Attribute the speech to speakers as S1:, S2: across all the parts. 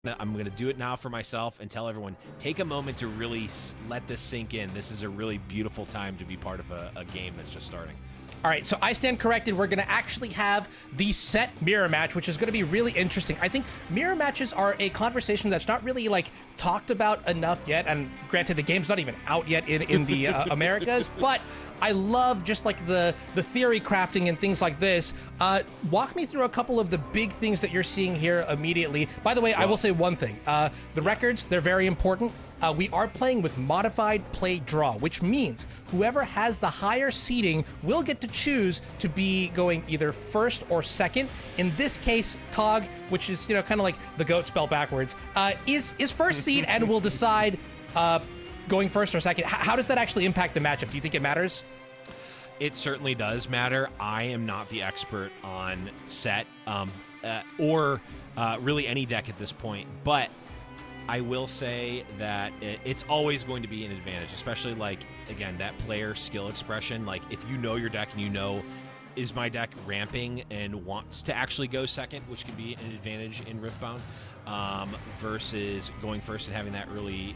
S1: I'm going to do it now for myself and tell everyone, take a moment to really let this sink in. This is a really beautiful time to be part of a game that's just starting.
S2: All right, so I stand corrected. We're going to actually have the SETT mirror match, which is going to be really interesting. I think mirror matches are a conversation that's not really like talked about enough yet. And granted, the game's not even out yet in the Americas, but I love just like the theory crafting and things like this. Walk me through a couple of the big things that you're seeing here immediately. By the way, I will say one thing. The records, they're very important. We are playing with modified play draw, which means whoever has the higher seeding will get to choose to be going either first or second. In this case, Tog, which is, you know, kind of like the goat spelled backwards, is first seed and will decide going first or second. How does that actually impact the matchup? Do you think it matters?
S1: It certainly does matter. I am not the expert on SETT or really any deck at this point, but I will say that it's always going to be an advantage, especially, like, again, that player skill expression. Like, if you know your deck and you know, is my deck ramping and wants to actually go second, which can be an advantage in Riftbound, versus going first and having that early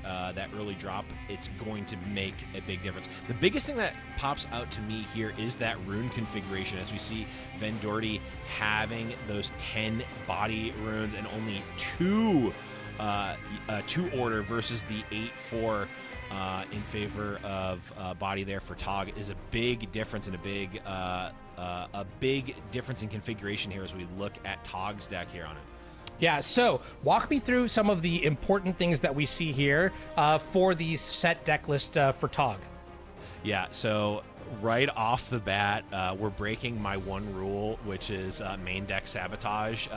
S1: drop, it's going to make a big difference. The biggest thing that pops out to me here is that rune configuration, as we see Vendorty having those 10 body runes and only two order versus the 8-4 in favor of body there for Tog is a big difference and a big difference in configuration here as we look at Tog's deck here on it.
S2: Yeah, so walk me through some of the important things that we see here for the SETT deck list for Tog.
S1: Yeah, so right off the bat, we're breaking my one rule, which is main deck sabotage.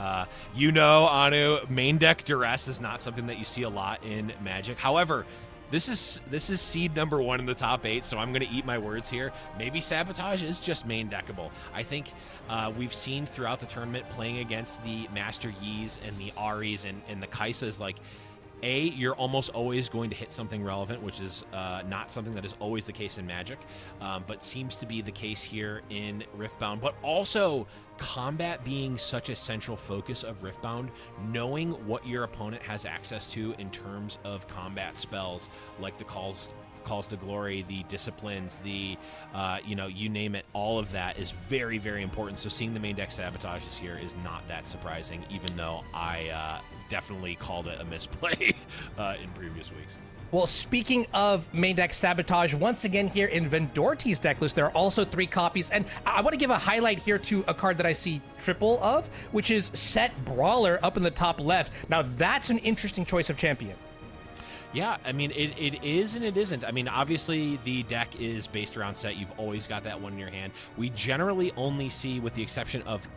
S1: You know, Anu, main deck duress is not something that you see a lot in Magic. However, this is seed number 1 in the top 8, so I'm going to eat my words here. Maybe sabotage is just main deckable. I think we've seen throughout the tournament playing against the Master Yis and the Aris and the Kaisas, like, you're almost always going to hit something relevant, which is not something that is always the case in Magic, but seems to be the case here in Riftbound. But also, combat being such a central focus of Riftbound, knowing what your opponent has access to in terms of combat spells, like the calls to glory, the disciplines, the you name it, all of that is very, very important. So seeing the main deck sabotages here is not that surprising, even though I definitely called it a misplay in previous weeks.
S2: Well, speaking of main deck sabotage, once again here in Vendorty's deck list, there are also 3 copies, and I want to give a highlight here to a card that I see triple of, which is SETT Brawler up in the top left. Now, that's an interesting choice of champion.
S1: Yeah, I mean, it is and it isn't. I mean, obviously, the deck is based around SETT. You've always got that one in your hand. We generally only see, with the exception of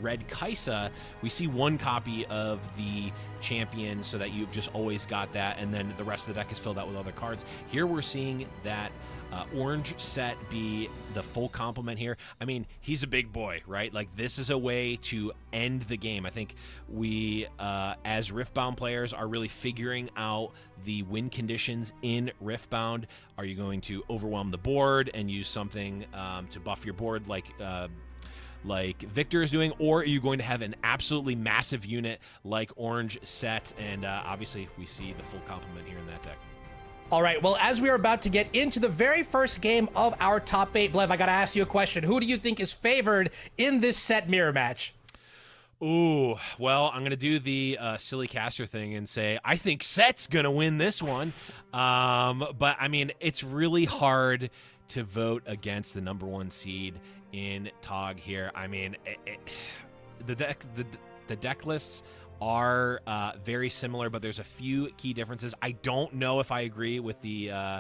S1: Red Kaisa, we see one copy of the champion, so that you've just always got that, and then the rest of the deck is filled out with other cards. Here we're seeing that orange SETT be the full complement here. I mean, he's a big boy, right? Like, this is a way to end the game. I think we, as Riftbound players, are really figuring out the win conditions in Riftbound. Are you going to overwhelm the board and use something to buff your board like Victor is doing, or are you going to have an absolutely massive unit like orange SETT? And obviously, we see the full complement here in that deck.
S2: All right, well, as we are about to get into the very first game of our top 8, Blev, I got to ask you a question. Who do you think is favored in this SETT mirror match?
S1: Ooh, well, I'm going to do the silly caster thing and say, I think SETT's going to win this one. But, I mean, it's really hard to vote against the number 1 seed in Tog here. I mean, the deck lists are very similar, but there's a few key differences. I don't know if I agree with the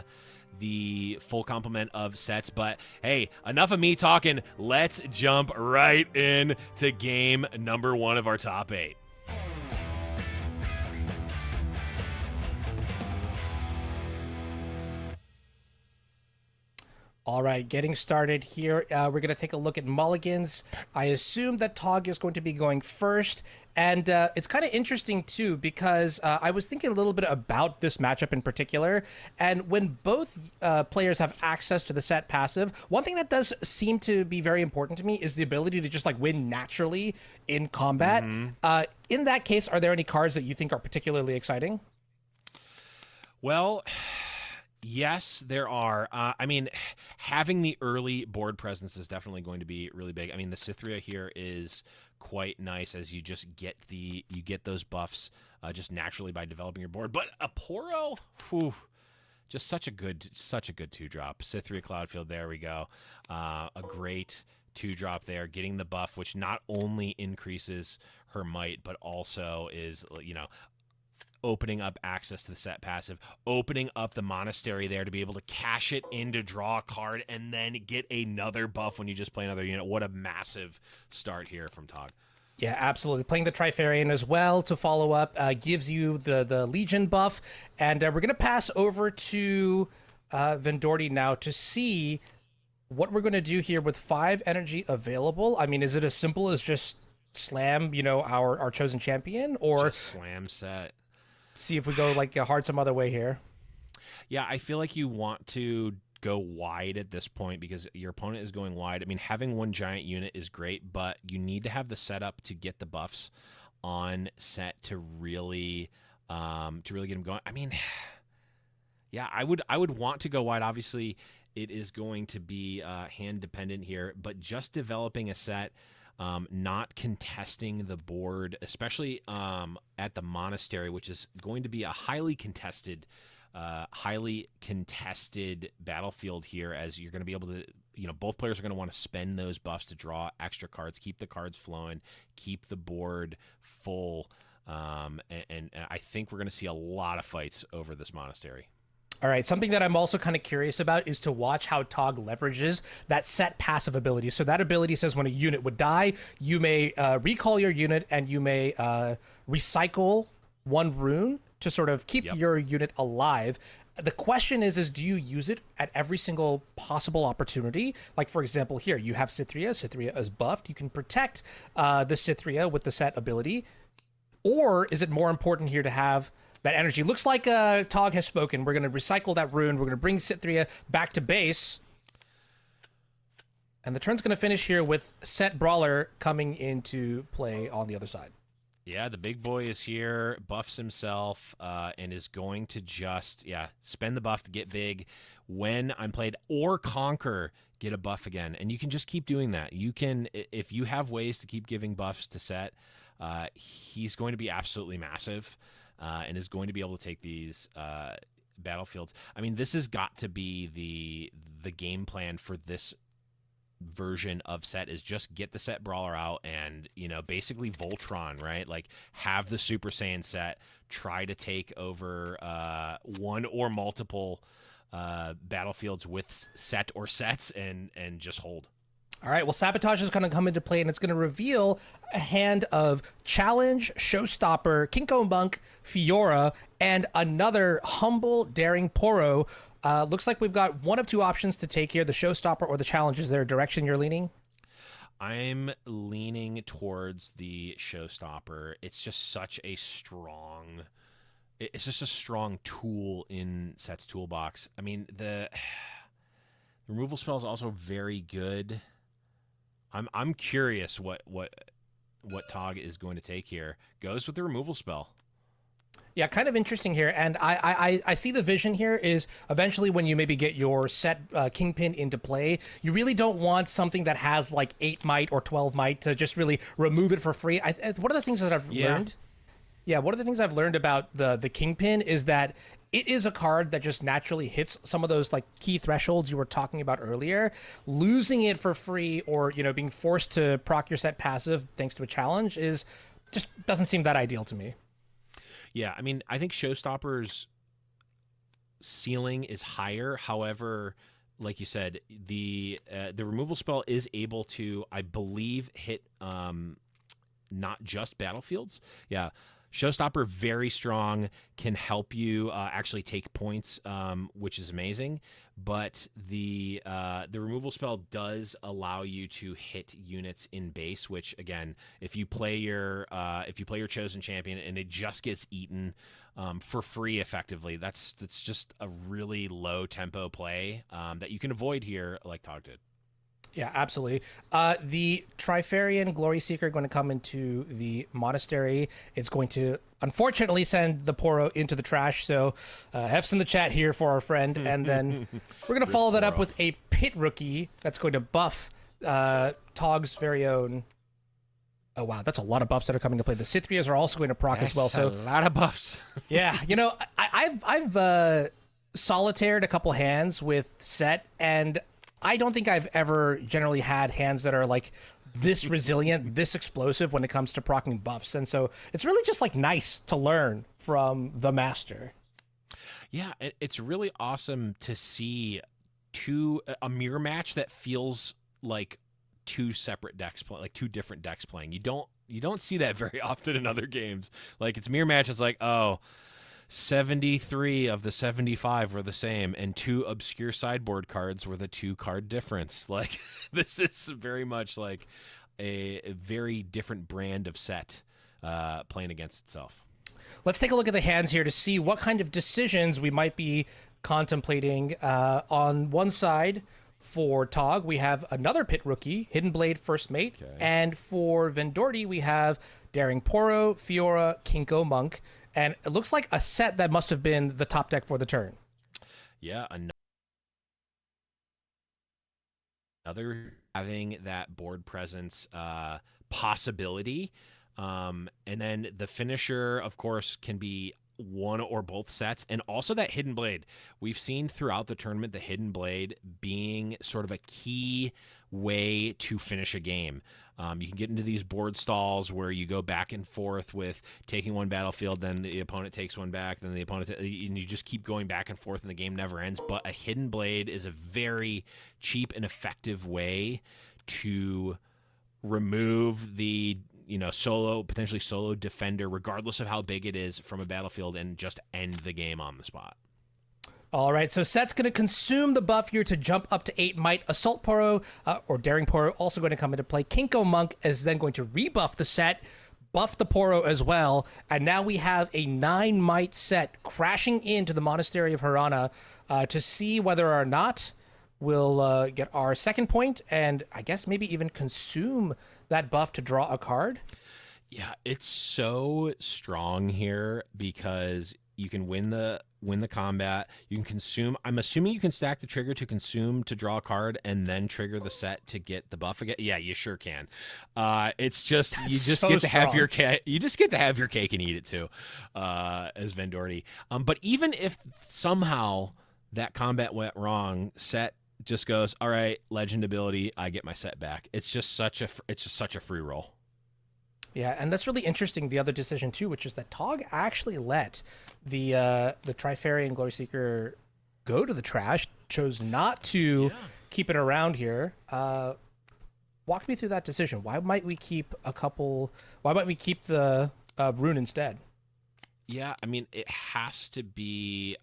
S1: full complement of SETTs, but hey, enough of me talking. Let's jump right into game number 1 of our top 8.
S2: All right, getting started here. We're going to take a look at mulligans. I assume that Tog is going to be going first. And it's kind of interesting, too, because I was thinking a little bit about this matchup in particular. And when both players have access to the set passive, one thing that does seem to be very important to me is the ability to just like win naturally in combat. In that case, are there any cards that you think are particularly exciting?
S1: Well, yes, there are. I mean, having the early board presence is definitely going to be really big. I mean, the Cythria here is quite nice as you just get those buffs just naturally by developing your board. But a Poro, whew, just such a good 2-drop. Cythria Cloudfield, there we go. A great 2-drop there, getting the buff, which not only increases her might, but also is, opening up access to the set passive, opening up the monastery there to be able to cash it in to draw a card and then get another buff when you just play another unit. What a massive start here from Tog.
S2: Yeah, absolutely. Playing the Trifarian as well to follow up gives you the Legion buff. And we're going to pass over to Vendorty now to see what we're going to do here with 5 energy available. I mean, is it as simple as just slam, our chosen champion, or
S1: just slam set?
S2: See if we go like hard some other way here.
S1: Yeah, I feel like you want to go wide at this point because your opponent is going wide. I mean, having one giant unit is great, but you need to have the setup to get the buffs on set to really get them going. I mean, yeah, I would want to go wide. Obviously, it is going to be hand dependent here, but just developing a set. Not contesting the board, especially at the monastery, which is going to be a highly contested battlefield here, as you're going to be able to, both players are going to want to spend those buffs to draw extra cards, keep the cards flowing, keep the board full, and I think we're going to see a lot of fights over this monastery.
S2: All right, something that I'm also kind of curious about is to watch how Tog leverages that set passive ability. So that ability says when a unit would die, you may recall your unit and you may recycle 1 rune to sort of keep your unit alive. The question is do you use it at every single possible opportunity? Like, for example, here, you have Cythria. Cythria is buffed. You can protect the Cythria with the set ability. Or is it more important here to have that energy? Looks like Tog has spoken. We're going to recycle that rune. We're going to bring Cythria back to base. And the turn's going to finish here with Set Brawler coming into play on the other side.
S1: Yeah, the big boy is here, buffs himself, and is going to just, spend the buff to get big. When I'm played, or conquer, get a buff again. And you can just keep doing that. You can, if you have ways to keep giving buffs to Set, he's going to be absolutely massive. And is going to be able to take these battlefields. I mean, this has got to be the game plan for this version of Set, is just get the Set Brawler out and, basically Voltron, right? Like, have the Super Saiyan Set, try to take over one or multiple battlefields with Set or sets and just hold.
S2: All right, well, Sabotage is going to come into play, and it's going to reveal a hand of Challenge, Showstopper, Kinko Monk, Fiora, and another Humble, Daring Poro. Looks like we've got one of 2 options to take here, the Showstopper or the Challenge. Is there a direction you're leaning?
S1: I'm leaning towards the Showstopper. It's just such a strong... It's just a strong tool in Set's toolbox. I mean, the removal spell is also very good. I'm curious what Tog is going to take here. Goes with the removal spell.
S2: Yeah, kind of interesting here. And I see the vision here is eventually when you maybe get your Set Kingpin into play, you really don't want something that has like 8 might or 12 might to just really remove it for free. One of the things that I've learned... Yeah, one of the things I've learned about the Kingpin is that it is a card that just naturally hits some of those like key thresholds you were talking about earlier. Losing it for free or, being forced to proc your Set passive thanks to a challenge is just doesn't seem that ideal to me.
S1: Yeah, I mean, I think Showstopper's ceiling is higher. However, like you said, the removal spell is able to, I believe, hit not just battlefields. Yeah. Showstopper, very strong, can help you actually take points, which is amazing. But the removal spell does allow you to hit units in base, which again, if you play your chosen champion and it just gets eaten for free, effectively, that's just a really low tempo play that you can avoid here, like Tog did.
S2: Yeah, absolutely. The Trifarian Glory Seeker going to come into the monastery. It's going to, unfortunately, send the Poro into the trash. So, Hef's in the chat here for our friend. And then we're going to follow that up with a Pit Rookie that's going to buff Tog's very own. Oh, wow. That's a lot of buffs that are coming to play. The Cythrias are also going to proc as well. So
S1: a lot of buffs.
S2: Yeah. You know, I've solitaired a couple hands with SETT, and I don't think I've ever generally had hands that are like this resilient, this explosive when it comes to proccing buffs. And so it's really just like nice to learn from the master.
S1: Yeah, it's really awesome to see a mirror match that feels like two separate decks play, like two different decks playing. You don't see that very often in other games. Like it's mirror match, it's like, oh, 73 of the 75 were the same, and 2 obscure sideboard cards were the 2 card difference. Like this is very much like a very different brand of SETT playing against itself.
S2: Let's take a look at the hands here to see what kind of decisions we might be contemplating. On one side, for Tog, we have another Pit Rookie, Hidden Blade First Mate, and for Vendorty, we have Daring Poro, Fiora, Kinko Monk. And it looks like a set that must have been the top deck for the turn.
S1: Yeah, another having that board presence possibility. And then the finisher, of course, can be one or both sets. And also that Hidden Blade. We've seen throughout the tournament the Hidden Blade being sort of a key way to finish a game. You can get into these board stalls where you go back and forth with taking one battlefield, then the opponent takes one back, then the opponent, and you just keep going back and forth and the game never ends. But a Hidden Blade is a very cheap and effective way to remove the potentially solo defender, regardless of how big it is, from a battlefield and just end the game on the spot.
S2: All right, so SETT's going to consume the buff here to jump up to 8 might. Assault Poro, or Daring Poro, also going to come into play. Kinko Monk is then going to rebuff the SETT, buff the Poro as well, and now we have a 9 might SETT crashing into the Monastery of Hirana to see whether or not we'll get our second point, and I guess maybe even consume that buff to draw a card.
S1: Yeah, it's so strong here because you can win the combat. You can consume. I'm assuming you can stack the trigger to consume to draw a card and then trigger the SETT to get the buff again. Yeah, you sure can. It's just
S2: That's
S1: you just
S2: so
S1: get to have
S2: strong.
S1: your cake. You just get to have your cake and eat it too, as Vendorty. But even if somehow that combat went wrong, SETT just goes, all right, legend ability, I get my SETT back. It's just such a free roll.
S2: Yeah, and that's really interesting, the other decision too, which is that Tog actually let the Trifarian Glory Seeker go to the trash, chose not to keep it around here. Walk me through that decision. Why might we keep the rune instead?
S1: Yeah, I mean, it has to be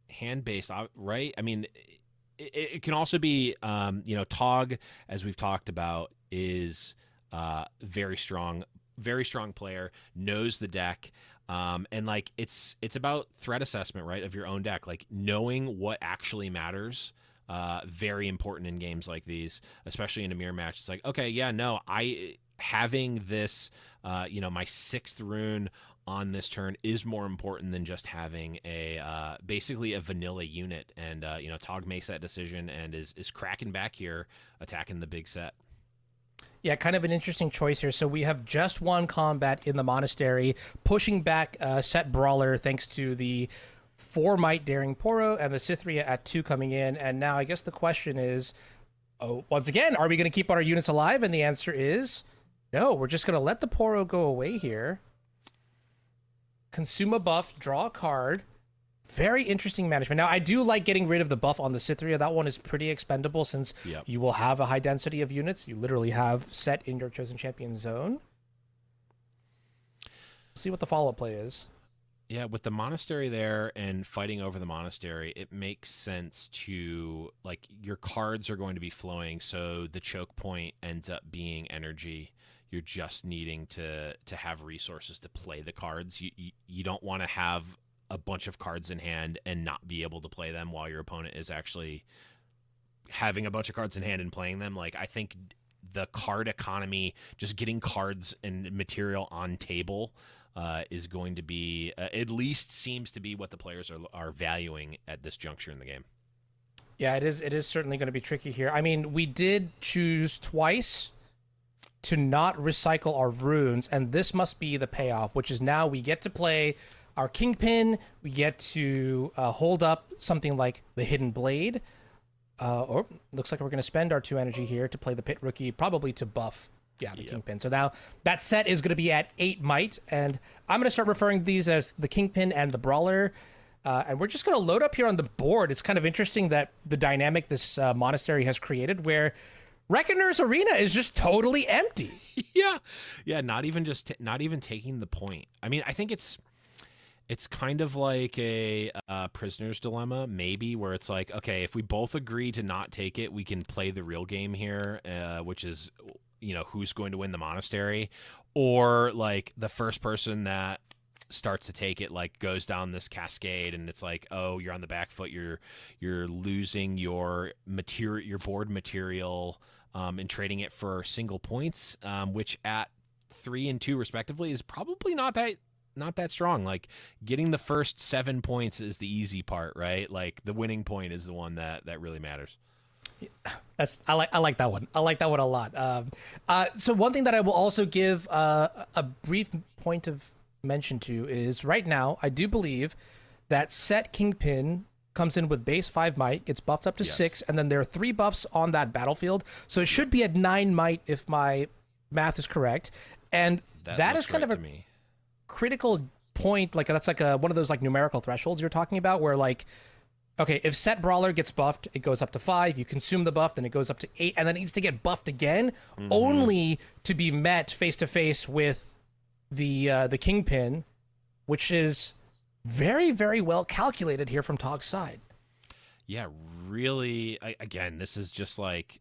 S1: hand based, right? I mean, it can also be, Tog, as we've talked about, is very strong player, knows the deck, and like it's about threat assessment, right, of your own deck, like knowing what actually matters. Very important in games like these, especially in a mirror match. It's like, okay, yeah, no, having this, my 6th rune on this turn is more important than just having a basically a vanilla unit. And Tog makes that decision and is cracking back here, attacking the big set.
S2: Yeah, kind of an interesting choice here. So we have just one combat in the monastery, pushing back SETT Brawler thanks to the 4 might Daring Poro and the Cythria at 2 coming in. And now I guess the question is, once again, are we going to keep our units alive? And the answer is no. We're just going to let the Poro go away here, consume a buff, draw a card, Very interesting management. Now, I do like getting rid of the buff on the Cytheria. That one is pretty expendable since
S1: Yep.
S2: you will have a high density of units. You literally have set in your chosen champion zone. See what the follow-up play is.
S1: Yeah, with the monastery there and fighting over the monastery, it makes sense to, like, your cards are going to be flowing, so the choke point ends up being energy. You're just needing to have resources to play the cards. You don't want to have a bunch of cards in hand and not be able to play them while your opponent is actually having a bunch of cards in hand and playing them. Like, I think the card economy, just getting cards and material on table, is going to be, at least seems to be what the players are valuing at this juncture in the game.
S2: Yeah, it is certainly going to be tricky here. I mean, we did choose twice to not recycle our runes, and this must be the payoff, which is now we get to play our Kingpin, we get to hold up something like the Hidden Blade, or looks like we're going to spend our 2 energy here to play the Pit Rookie, probably to buff, the Kingpin. So now that set is going to be at 8 might, and I'm going to start referring to these as the Kingpin and the Brawler, and we're just going to load up here on the board. It's kind of interesting that the dynamic this monastery has created where Reckoner's Arena is just totally empty.
S1: Yeah, not even taking the point. I mean, I think it's kind of like a prisoner's dilemma, maybe, where it's like, okay, if we both agree to not take it, we can play the real game here, which is, who's going to win the monastery, or like the first person that starts to take it like goes down this cascade, and it's like, oh, you're on the back foot, you're losing your material, your board material, and trading it for single points, which at 3 and 2 respectively is probably not that strong. Like, getting the first 7 points is the easy part, right? Like, the winning point is the one that really matters.
S2: I like that one. I like that one a lot. So one thing that I will also give a brief point of mention to is right now I do believe that SETT Kingpin comes in with base 5 might, gets buffed up to 6, and then there are 3 buffs on that battlefield, so it should be at 9 might if my math is correct, and that is kind of a critical point. Like, that's like one of those like numerical thresholds you're talking about, where like, okay, if SETT Brawler gets buffed, it goes up to 5. You consume the buff, then it goes up to 8, and then it needs to get buffed again, only to be met face to face with the Kingpin, which is very, very well calculated here from Tog's side.
S1: Yeah, really. Again, this is just like,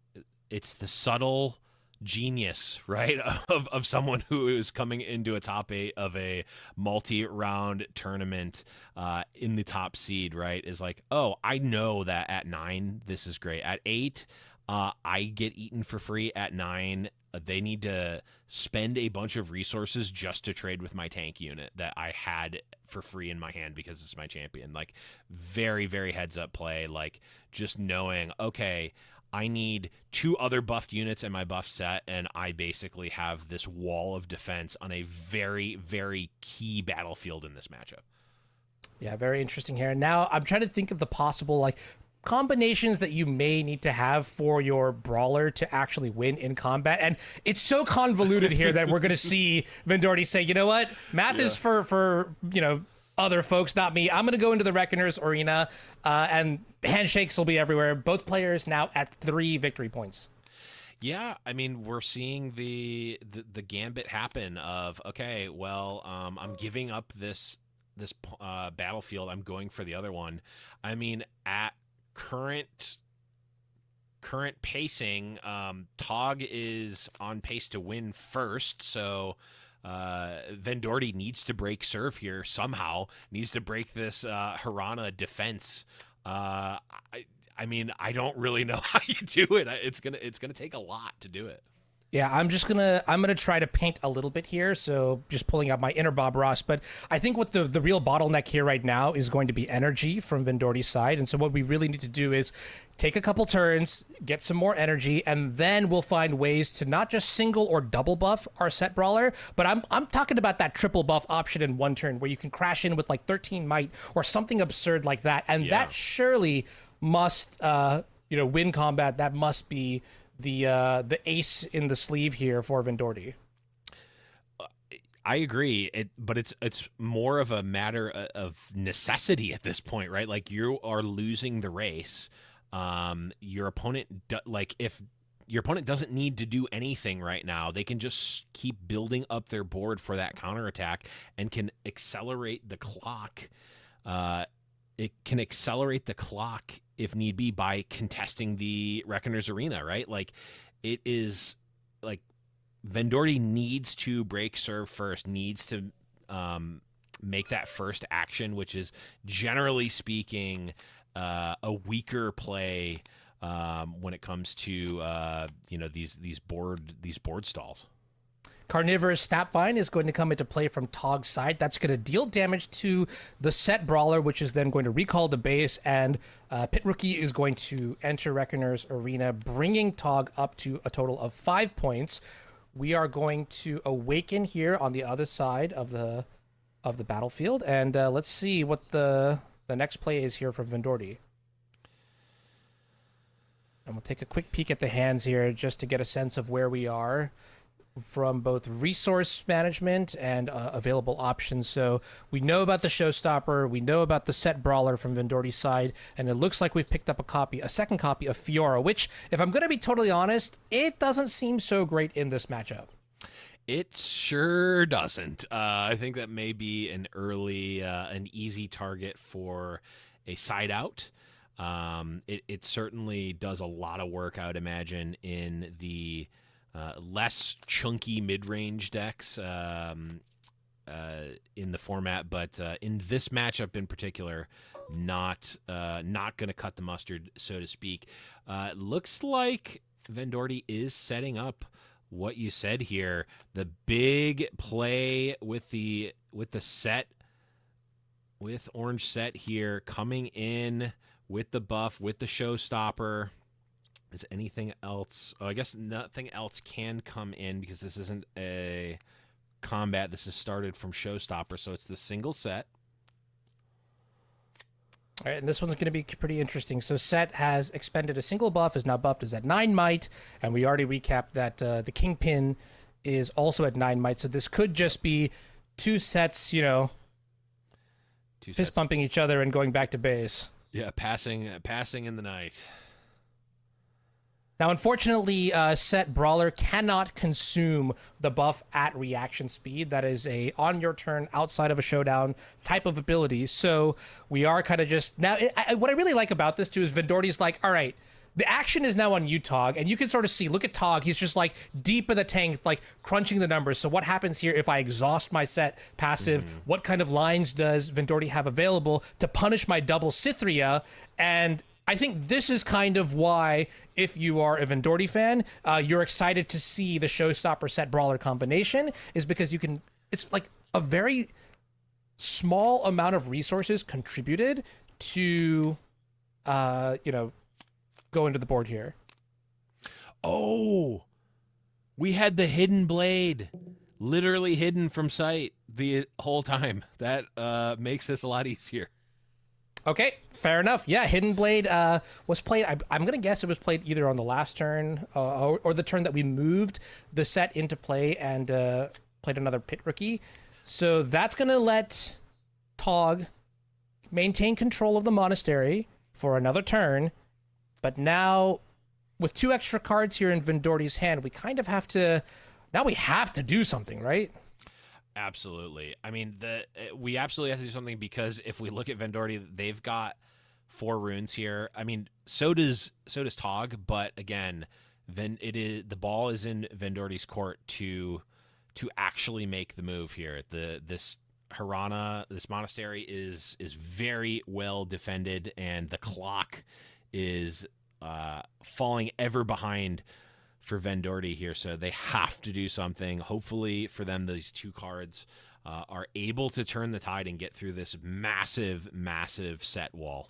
S1: it's the subtle genius, right, of someone who is coming into a top 8 of a multi-round tournament in the top seed, right, is like, oh, I know that at 9 this is great, at 8 I get eaten for free, at 9 they need to spend a bunch of resources just to trade with my tank unit that I had for free in my hand because it's my champion. Like, very, very heads up play, like just knowing, okay, I need 2 other buffed units in my buff set, and I basically have this wall of defense on a very, very key battlefield in this matchup.
S2: Yeah, very interesting here. Now, I'm trying to think of the possible, like, combinations that you may need to have for your Brawler to actually win in combat, and it's so convoluted here that we're going to see Vendorty say, you know what, math is for other folks, not me. I'm going to go into the Reckoner's Arena, and handshakes will be everywhere. Both players now at 3 victory points.
S1: Yeah, I mean, we're seeing the gambit happen of, okay, well, I'm giving up this battlefield, I'm going for the other one. I mean, at current pacing, Tog is on pace to win first, so Vendorty needs to break serve here somehow, needs to break this Hirana defense. I mean, I don't really know how you do it. It's gonna take a lot to do it.
S2: Yeah, I'm gonna try to paint a little bit here, so just pulling out my inner Bob Ross, but I think what the real bottleneck here right now is going to be energy from Vendorty's side, and so what we really need to do is take a couple turns, get some more energy, and then we'll find ways to not just single or double buff our SETT Brawler, but I'm talking about that triple buff option in 1 turn, where you can crash in with like 13 might or something absurd like that, and that surely must win combat. That must be the ace in the sleeve here for Vendorty.
S1: I agree. But it's more of a matter of necessity at this point, right? Like you are losing the race. Your opponent, like if your opponent doesn't need to do anything right now, they can just keep building up their board for that counterattack and can accelerate the clock. It can accelerate the clock if need be by contesting the Reckoner's Arena, right? Like it is like Vendorty needs to break serve first, needs to make that first action, which is generally speaking a weaker play when it comes to these board stalls.
S2: Carnivorous Snapvine is going to come into play from Tog's side. That's going to deal damage to the SETT Brawler, which is then going to recall the base, and Pit Rookie is going to enter Reckoner's Arena, bringing Tog up to a total of 5 points. We are going to awaken here on the other side of the battlefield, and let's see what the next play is here from Vendorty. And we'll take a quick peek at the hands here just to get a sense of where we are from both resource management and available options. So we know about the Showstopper, we know about the SETT Brawler from Vendorty's side, and it looks like we've picked up a second copy of Fiora, which, if I'm going to be totally honest, it doesn't seem so great in this matchup.
S1: It sure doesn't. I think that may be an easy target for a side out. It certainly does a lot of work, I would imagine, in the less chunky mid-range decks in the format, but in this matchup in particular, not going to cut the mustard, so to speak. Looks like Vendorty is setting up what you said here, the big play with the set, with orange set here, coming in with the buff, with the Showstopper. Is anything else? Oh, I guess nothing else can come in because this isn't a combat. This is started from Showstopper, so it's the single set.
S2: All right, and this one's going to be pretty interesting. So SETT has expended a single buff, is now buffed, is at 9 might, and we already recapped that the Kingpin is also at 9 might, so this could just be two sets, fist bumping each other and going back to base.
S1: Yeah, passing in the night.
S2: Now, unfortunately, SETT Brawler cannot consume the buff at reaction speed. That is a on your turn, outside of a showdown type of ability. So we are kind of just now. What I really like about this too is Vendorty's like, all right, the action is now on you, Tog, and you can sort of see. Look at Tog; he's just like deep in the tank, like crunching the numbers. So what happens here if I exhaust my SETT passive? Mm-hmm. What kind of lines does Vendorty have available to punish my double Cythria? And I think this is kind of why, if you are a Vendorty fan, you're excited to see the Showstopper SETT Brawler combination, is because it's like a very small amount of resources contributed to, go into the board here.
S1: Oh, we had the hidden blade, literally hidden from sight the whole time. That makes this a lot easier.
S2: Okay, fair enough. Yeah, Hidden Blade was played, I'm going to guess it was played either on the last turn or the turn that we moved the set into play and played another Pit Rookie. So that's going to let Tog maintain control of the monastery for another turn. But now, with 2 extra cards here in Vendorty's hand, we kind of have to... Now we have to do something, right?
S1: Absolutely. I mean, we absolutely have to do something, because if we look at Vendorty, they've got 4 runes here. I mean, so does Tog, but again, the ball is in Vendorty's court to actually make the move here. This Harana, this monastery is very well defended, and the clock is falling ever behind for Vendorty here, so they have to do something. Hopefully for them, these 2 cards are able to turn the tide and get through this massive set wall.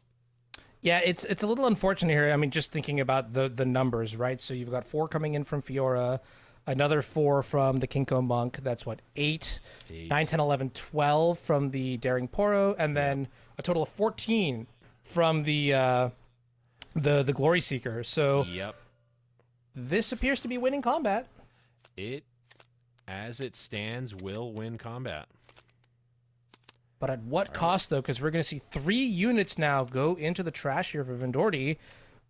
S2: Yeah, it's a little unfortunate here. I mean, just thinking about the numbers, right? So you've got 4 coming in from Fiora, another 4 from the Kinko Monk. That's what, 8, 9, 10, 11, 12 from the Daring Poro, and then a total of 14 from the Glory Seeker. So
S1: yep.
S2: This appears to be winning combat.
S1: It as it stands, will win combat.
S2: But at what cost, though? Because we're going to see 3 units now go into the trash here for Vendorty.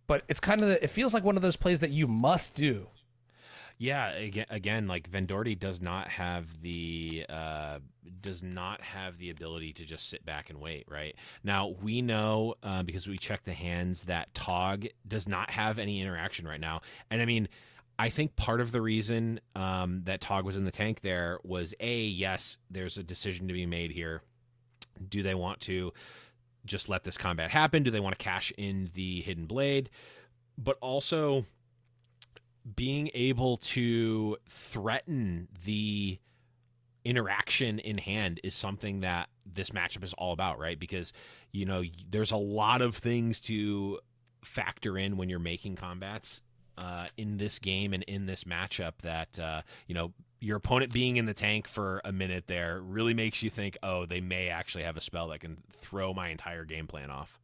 S2: But it's kind of, it feels like one of those plays that you must do.
S1: Yeah, again, like Vendorty does not have the ability to just sit back and wait. Right now, we know because we checked the hands that Tog does not have any interaction right now, and I mean, I think part of the reason that Tog was in the tank there was yes, there's a decision to be made here. Do they want to just let this combat happen? Do they want to cash in the Hidden Blade? But also being able to threaten the interaction in hand is something that this matchup is all about, right? Because, there's a lot of things to factor in when you're making combats in this game and in this matchup that, your opponent being in the tank for a minute there really makes you think, oh, they may actually have a spell that can throw my entire game plan off.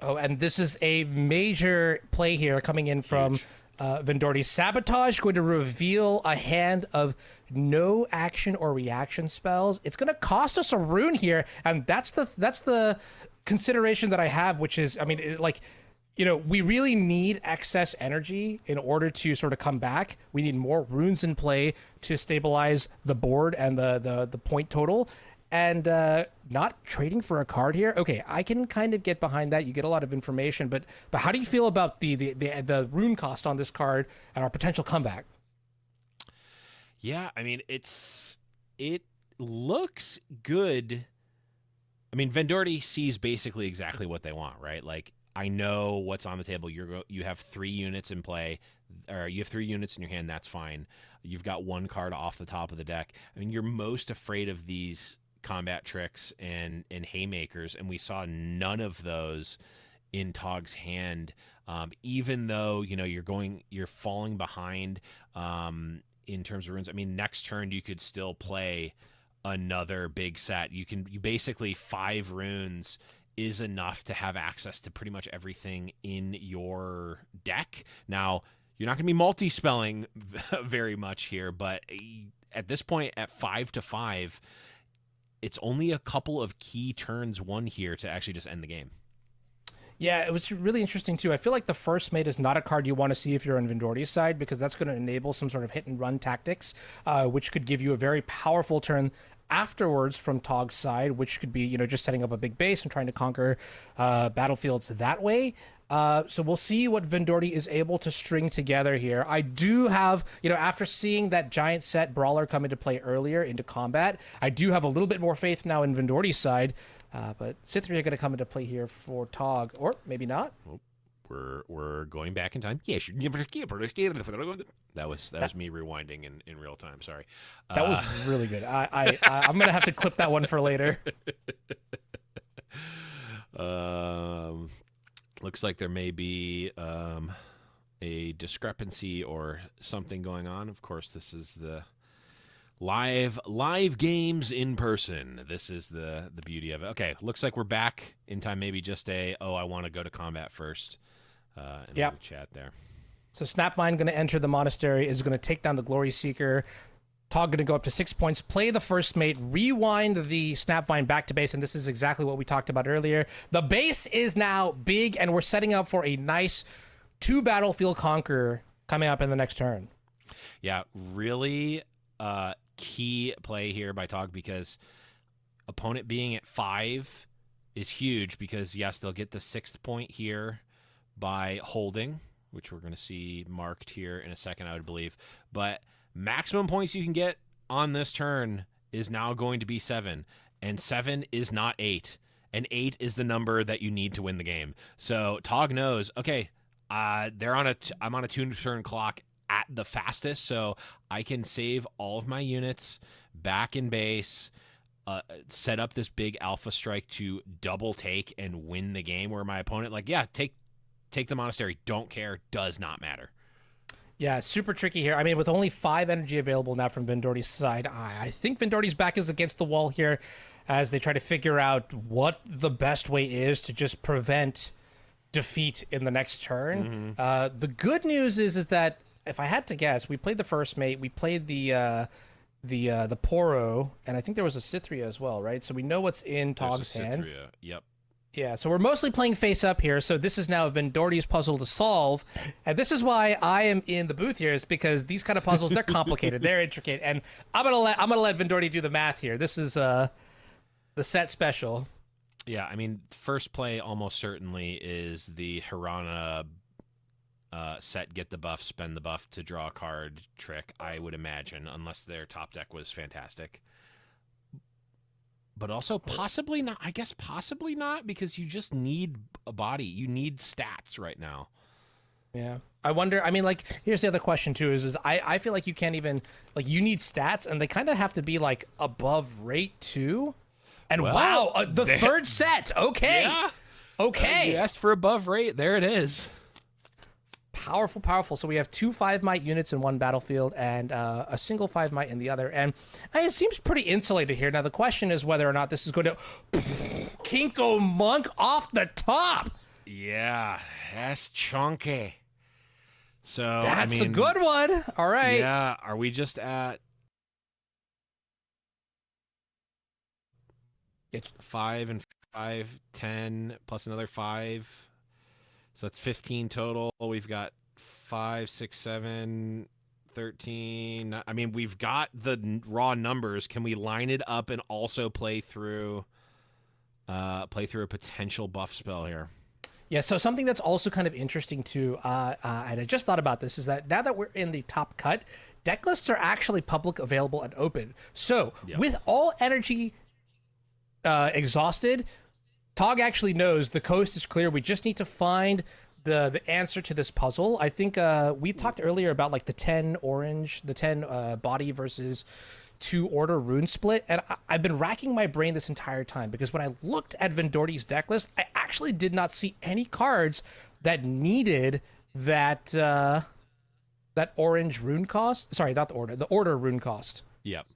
S2: Oh, and this is a major play here coming in from Vendorty. Sabotage going to reveal a hand of no action or reaction spells. It's going to cost us a rune here, and that's the consideration that I have, which is, I mean, we really need excess energy in order to sort of come back. We need more runes in play to stabilize the board and the point total. And not trading for a card here. Okay, I can kind of get behind that. You get a lot of information, but how do you feel about the rune cost on this card and our potential comeback?
S1: Yeah, I mean, it looks good. I mean, Vendorty sees basically exactly what they want, right? Like, I know what's on the table. You have 3 units in play, or you have 3 units in your hand. That's fine. You've got 1 card off the top of the deck. I mean, you're most afraid of these combat tricks and haymakers, and we saw none of those in Tog's hand. Even though you're falling behind in terms of runes. I mean, next turn you could still play another big set. You basically 5 runes is enough to have access to pretty much everything in your deck. Now, you're not going to be multi-spelling very much here, but at this point, at 5-5, it's only a couple of key turns won here to actually just end the game.
S2: Yeah, it was really interesting, too. I feel like the first mate is not a card you want to see if you're on Vendorty's side, because that's going to enable some sort of hit-and-run tactics, which could give you a very powerful turn afterwards from Tog's side, which could be, just setting up a big base and trying to conquer battlefields that way. So we'll see what Vendorty is able to string together here. I do have, after seeing that giant set brawler come into play earlier into combat, I do have a little bit more faith now in Vendorty's side. But Cytherea going to come into play here for Tog, or maybe not.
S1: Oh, we're going back in time. Yes, that was me rewinding in real time. Sorry.
S2: That was really good. I'm gonna have to clip that one for later.
S1: Looks like there may be a discrepancy or something going on. Of course, this is the live games in person. This is the beauty of it. Okay, looks like we're back in time. Maybe just I want to go to combat first.
S2: Yep.
S1: Chat there.
S2: So Snapvine going to enter the monastery, is going to take down the Glory Seeker. Tog going to go up to 6 points, play the first mate, rewind the Snapvine back to base, and this is exactly what we talked about earlier. The base is now big, and we're setting up for a nice 2 battlefield conquer coming up in the next turn.
S1: Yeah, really key play here by Tog, because opponent being at 5 is huge, because yes, they'll get the 6th point here by holding, which we're going to see marked here in a second, I would believe. But maximum points you can get on this turn is now going to be 7, and 7 is not 8, and 8 is the number that you need to win the game. So Tog knows, okay, I'm on a 2-turn clock at the fastest, so I can save all of my units back in base, set up this big alpha strike to double take and win the game, where my opponent, take the monastery, don't care, does not matter.
S2: Yeah, super tricky here. I mean, with only 5 energy available now from Vendorty's side, I think Vendorty's back is against the wall here as they try to figure out what the best way is to just prevent defeat in the next turn. The good news is that, if I had to guess, we played the first mate, we played the the Poro, and I think there was a Cithria as well, right? So we know what's in Tog's hand.
S1: Cithria. Yep.
S2: Yeah, so we're mostly playing face up here. So this is now Vendorty's puzzle to solve, and this is why I am in the booth here, is because these kind of puzzles, they're complicated, they're intricate, and I'm gonna let Vendorty do the math here. This is the set special.
S1: Yeah, I mean, first play almost certainly is the Hirana set, get the buff, spend the buff to draw a card trick, I would imagine, unless their top deck was fantastic. But also possibly not, I guess possibly not, because you just need a body. You need stats right now.
S2: Yeah. I wonder, I mean, like, here's the other question too, is I feel like you can't even, like, you need stats, and they kind of have to be, like, above rate too. And
S1: well,
S2: wow, the third set, okay.
S1: Yeah.
S2: Okay.
S1: You asked for above rate, there it is.
S2: Powerful, powerful. So we have 2 5-might units in one battlefield and a single 5-might in the other. And it seems pretty insulated here. Now, the question is whether or not this is going to Kinko Monk off the top.
S1: Yeah, that's chunky. So,
S2: That's
S1: I mean,
S2: a good one. All right.
S1: Yeah, are we just at 5 and 5, 10 plus another 5? So that's 15 total. We've got 5, 6, 7, 13. I mean, we've got the raw numbers. Can we line it up and also play through a potential buff spell here?
S2: Yeah, so something that's also kind of interesting too, and I just thought about this, is that now that we're in the top cut, deck lists are actually public, available, and open. So with all energy exhausted, Tog actually knows the coast is clear. We just need to find the answer to this puzzle. I think we talked earlier about like the 10 orange, the 10 body versus 2 order rune split, and I've been racking my brain this entire time because when I looked at Vendorty's deck list, I actually did not see any cards that needed that that orange rune cost. Sorry, not the order rune cost.
S1: Yep.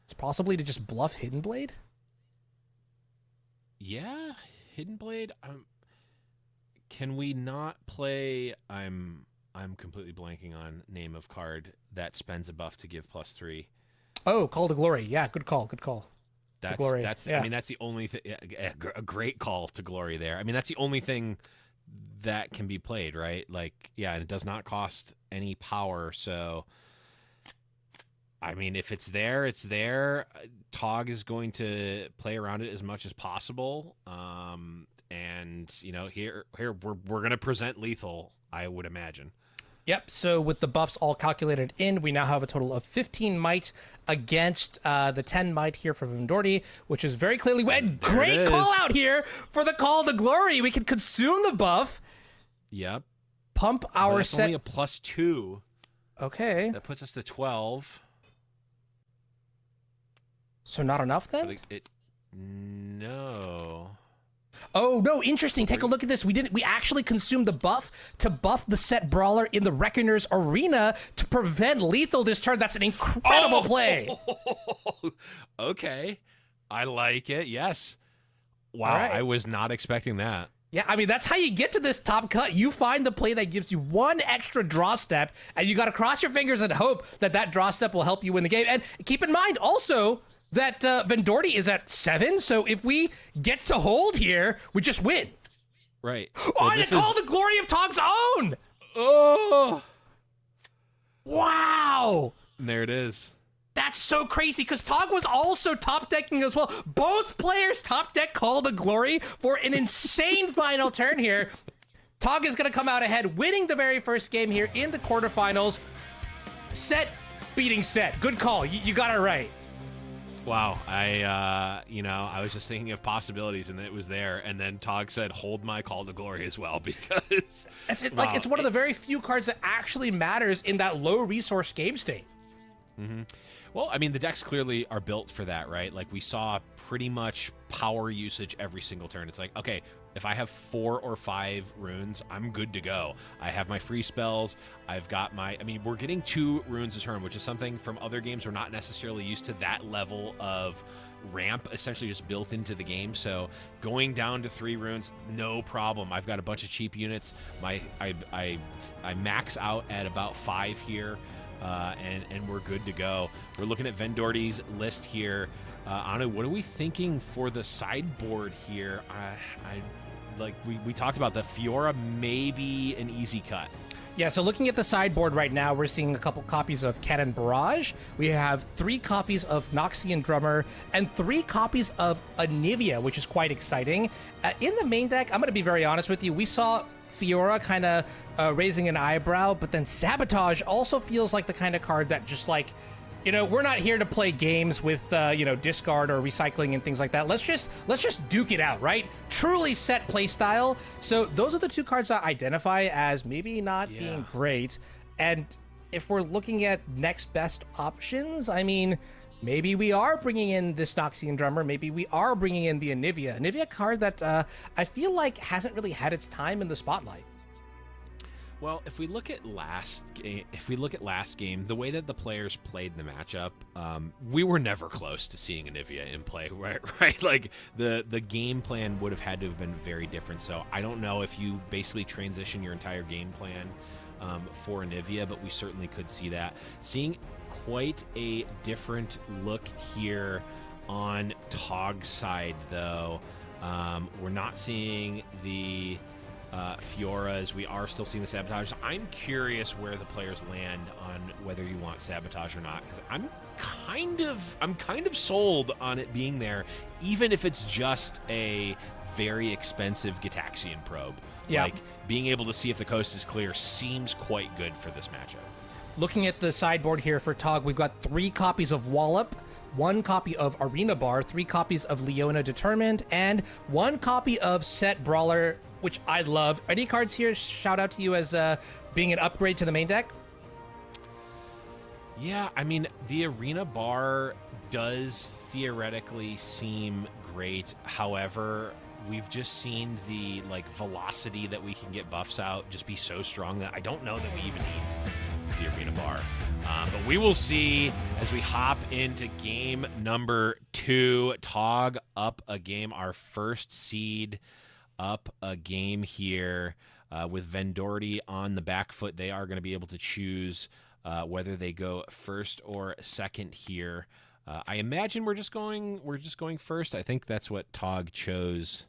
S2: It's possibly to just bluff Hidden Blade.
S1: Yeah, Hidden Blade. Can we not play? I'm completely blanking on name of card that spends a buff to give +3.
S2: Oh, Call to Glory. Yeah, good call. Good call.
S1: That's
S2: Glory.
S1: Yeah. I mean, that's the only thing. A great call to Glory there. I mean, that's the only thing that can be played, right? Like, yeah, and it does not cost any power. So, I mean, if it's there, it's there. Tog is going to play around it as much as possible. And you know, here we're gonna present lethal, I would imagine.
S2: Yep, so with the buffs all calculated in, we now have a total of 15 might against the 10 might here for Vendorty, which is very clearly... And great call out here for the Call to Glory. We can consume the buff.
S1: Yep.
S2: Pump our
S1: that's
S2: set...
S1: only a +2.
S2: Okay.
S1: That puts us to 12.
S2: So not enough then?
S1: No.
S2: Oh, no, interesting. Take a look at this. We actually consumed the buff to buff the set brawler in the Reckoner's arena to prevent lethal this turn. That's an incredible play.
S1: Okay. I like it. Yes. Wow,
S2: right.
S1: I was not expecting that.
S2: Yeah, I mean, that's how you get to this top cut. You find the play that gives you 1 extra draw step, and you got to cross your fingers and hope that that draw step will help you win the game. And keep in mind also that Vendorty is at 7, so if we get to hold here, we just win.
S1: Right.
S2: Oh, and it's called the Glory of Tog's Own!
S1: Oh!
S2: Wow!
S1: And there it is.
S2: That's so crazy, because Tog was also top decking as well. Both players top deck Call to Glory for an insane final turn here. Tog is going to come out ahead, winning the very first game here in the quarterfinals. Set beating set. Good call. You got it right.
S1: Wow, I was just thinking of possibilities, and it was there. And then Tog said, "Hold my Call to Glory" as well, because
S2: it's one of the very few cards that actually matters in that low resource game state.
S1: Mm-hmm. Well, I mean, the decks clearly are built for that, right? Like we saw pretty much power usage every single turn. It's like, okay, if I have 4 or 5 runes, I'm good to go. I have my free spells. I've got my... I mean, we're getting 2 runes a turn, which is something from other games we're not necessarily used to that level of ramp, essentially just built into the game. So going down to 3 runes, no problem. I've got a bunch of cheap units. I max out at about 5 here. and we're good to go. We're looking at Vendorty's list here. Anu, what are we thinking for the sideboard here? We talked about the Fiora, maybe an easy cut.
S2: Yeah, so looking at the sideboard right now, we're seeing a couple copies of Cannon Barrage. We have 3 copies of Noxian Drummer and 3 copies of Anivia, which is quite exciting. In the main deck, I'm going to be very honest with you, we saw Fiora kind of raising an eyebrow, but then Sabotage also feels like the kind of card that just like, we're not here to play games with, discard or recycling and things like that. Let's just duke it out, right? Truly set playstyle. So those are the 2 cards I identify as maybe not being great. And if we're looking at next best options, I mean, maybe we are bringing in this Noxian Drummer. Maybe we are bringing in the Anivia. Anivia card that I feel like hasn't really had its time in the spotlight.
S1: Well, if we look at last game, the way that the players played the matchup, we were never close to seeing Anivia in play, right? Like the game plan would have had to have been very different. So I don't know if you basically transition your entire game plan for Anivia, but we certainly could see that. Seeing quite a different look here on Tog's side, though. We're not seeing the Fioras. We are still seeing the Sabotage. I'm curious where the players land on whether you want Sabotage or not, because I'm kind of sold on it being there, even if it's just a very expensive Gitaxian probe.
S2: Yeah.
S1: Like being able to see if the coast is clear seems quite good for this matchup.
S2: Looking at the sideboard here for Tog, we've got 3 copies of Wallop, 1 copy of Arena Bar, 3 copies of Leona Determined, and 1 copy of SETT Brawler, which I love. Any cards here shout out to you as being an upgrade to the main deck?
S1: Yeah, I mean, the Arena Bar does theoretically seem great. However, we've just seen the velocity that we can get buffs out just be so strong that I don't know that we even need the Arena Bar. But we will see as we hop into game number 2. Tog up a game, our first seed up a game here with Vendorty on the back foot. They are going to be able to choose whether they go first or second here. I imagine we're just going first. I think that's what Tog chose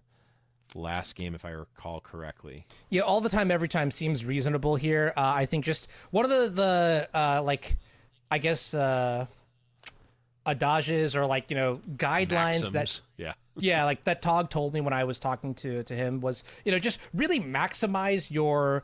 S1: last game, if I recall correctly.
S2: Yeah, all the time, every time seems reasonable here. I think just one of the I guess adages or guidelines
S1: Maxims.
S2: that
S1: yeah
S2: like that Tog told me when I was talking to him was just really maximize your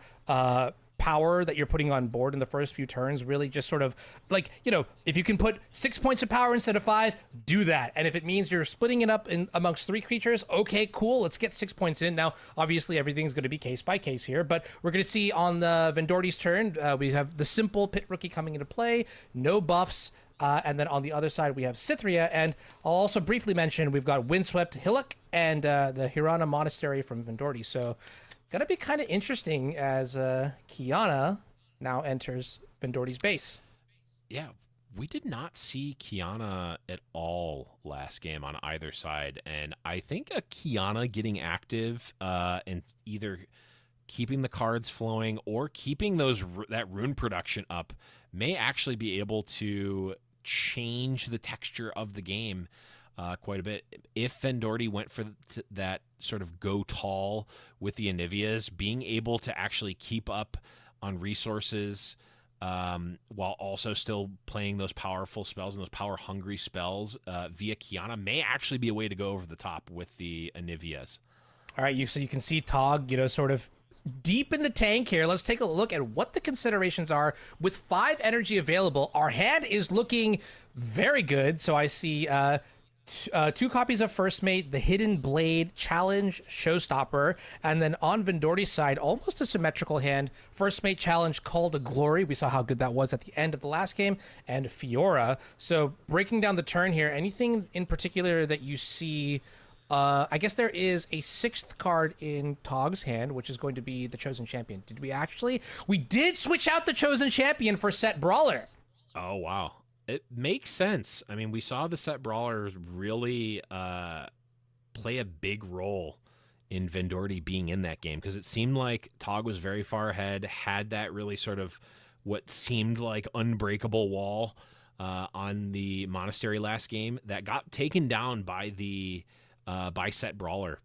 S2: power that you're putting on board in the first few turns. Really just sort of if you can put 6 points of power instead of 5, do that. And if it means you're splitting it up in amongst 3 creatures, okay, cool, let's get 6 points in. Now obviously everything's going to be case by case here, but we're going to see on the Vendorty's turn, we have the simple Pit Rookie coming into play, no buffs. And then on the other side, we have Cythria. And I'll also briefly mention we've got Windswept Hillock and the Hirana Monastery from Vendorty. So going to be kind of interesting as Kiana now enters Vendorty's base.
S1: Yeah, we did not see Kiana at all last game on either side. And I think a Kiana getting active and either keeping the cards flowing or keeping that rune production up may actually be able to change the texture of the game quite a bit. If Vendorty went for that sort of go tall with the Anivias, being able to actually keep up on resources while also still playing those powerful spells and those power-hungry spells via Kiana may actually be a way to go over the top with the Anivias.
S2: All right, so you can see Tog, sort of deep in the tank here. Let's take a look at what the considerations are. With 5 energy available, our hand is looking very good. So I see 2 copies of First Mate, the Hidden Blade, Challenge, Showstopper, and then on Vendorty's side, almost a symmetrical hand, First Mate, Challenge, Call to Glory. We saw how good that was at the end of the last game, and Fiora. So breaking down the turn here, anything in particular that you see? I guess there is a 6th card in Tog's hand, which is going to be the Chosen Champion. Did we actually? We did switch out the Chosen Champion for SETT Brawler.
S1: Oh, wow. It makes sense. I mean, we saw the SETT Brawler really play a big role in Vendorty being in that game because it seemed like Tog was very far ahead, had that really sort of what seemed like unbreakable wall on the monastery last game that got taken down by the by SETT Brawler.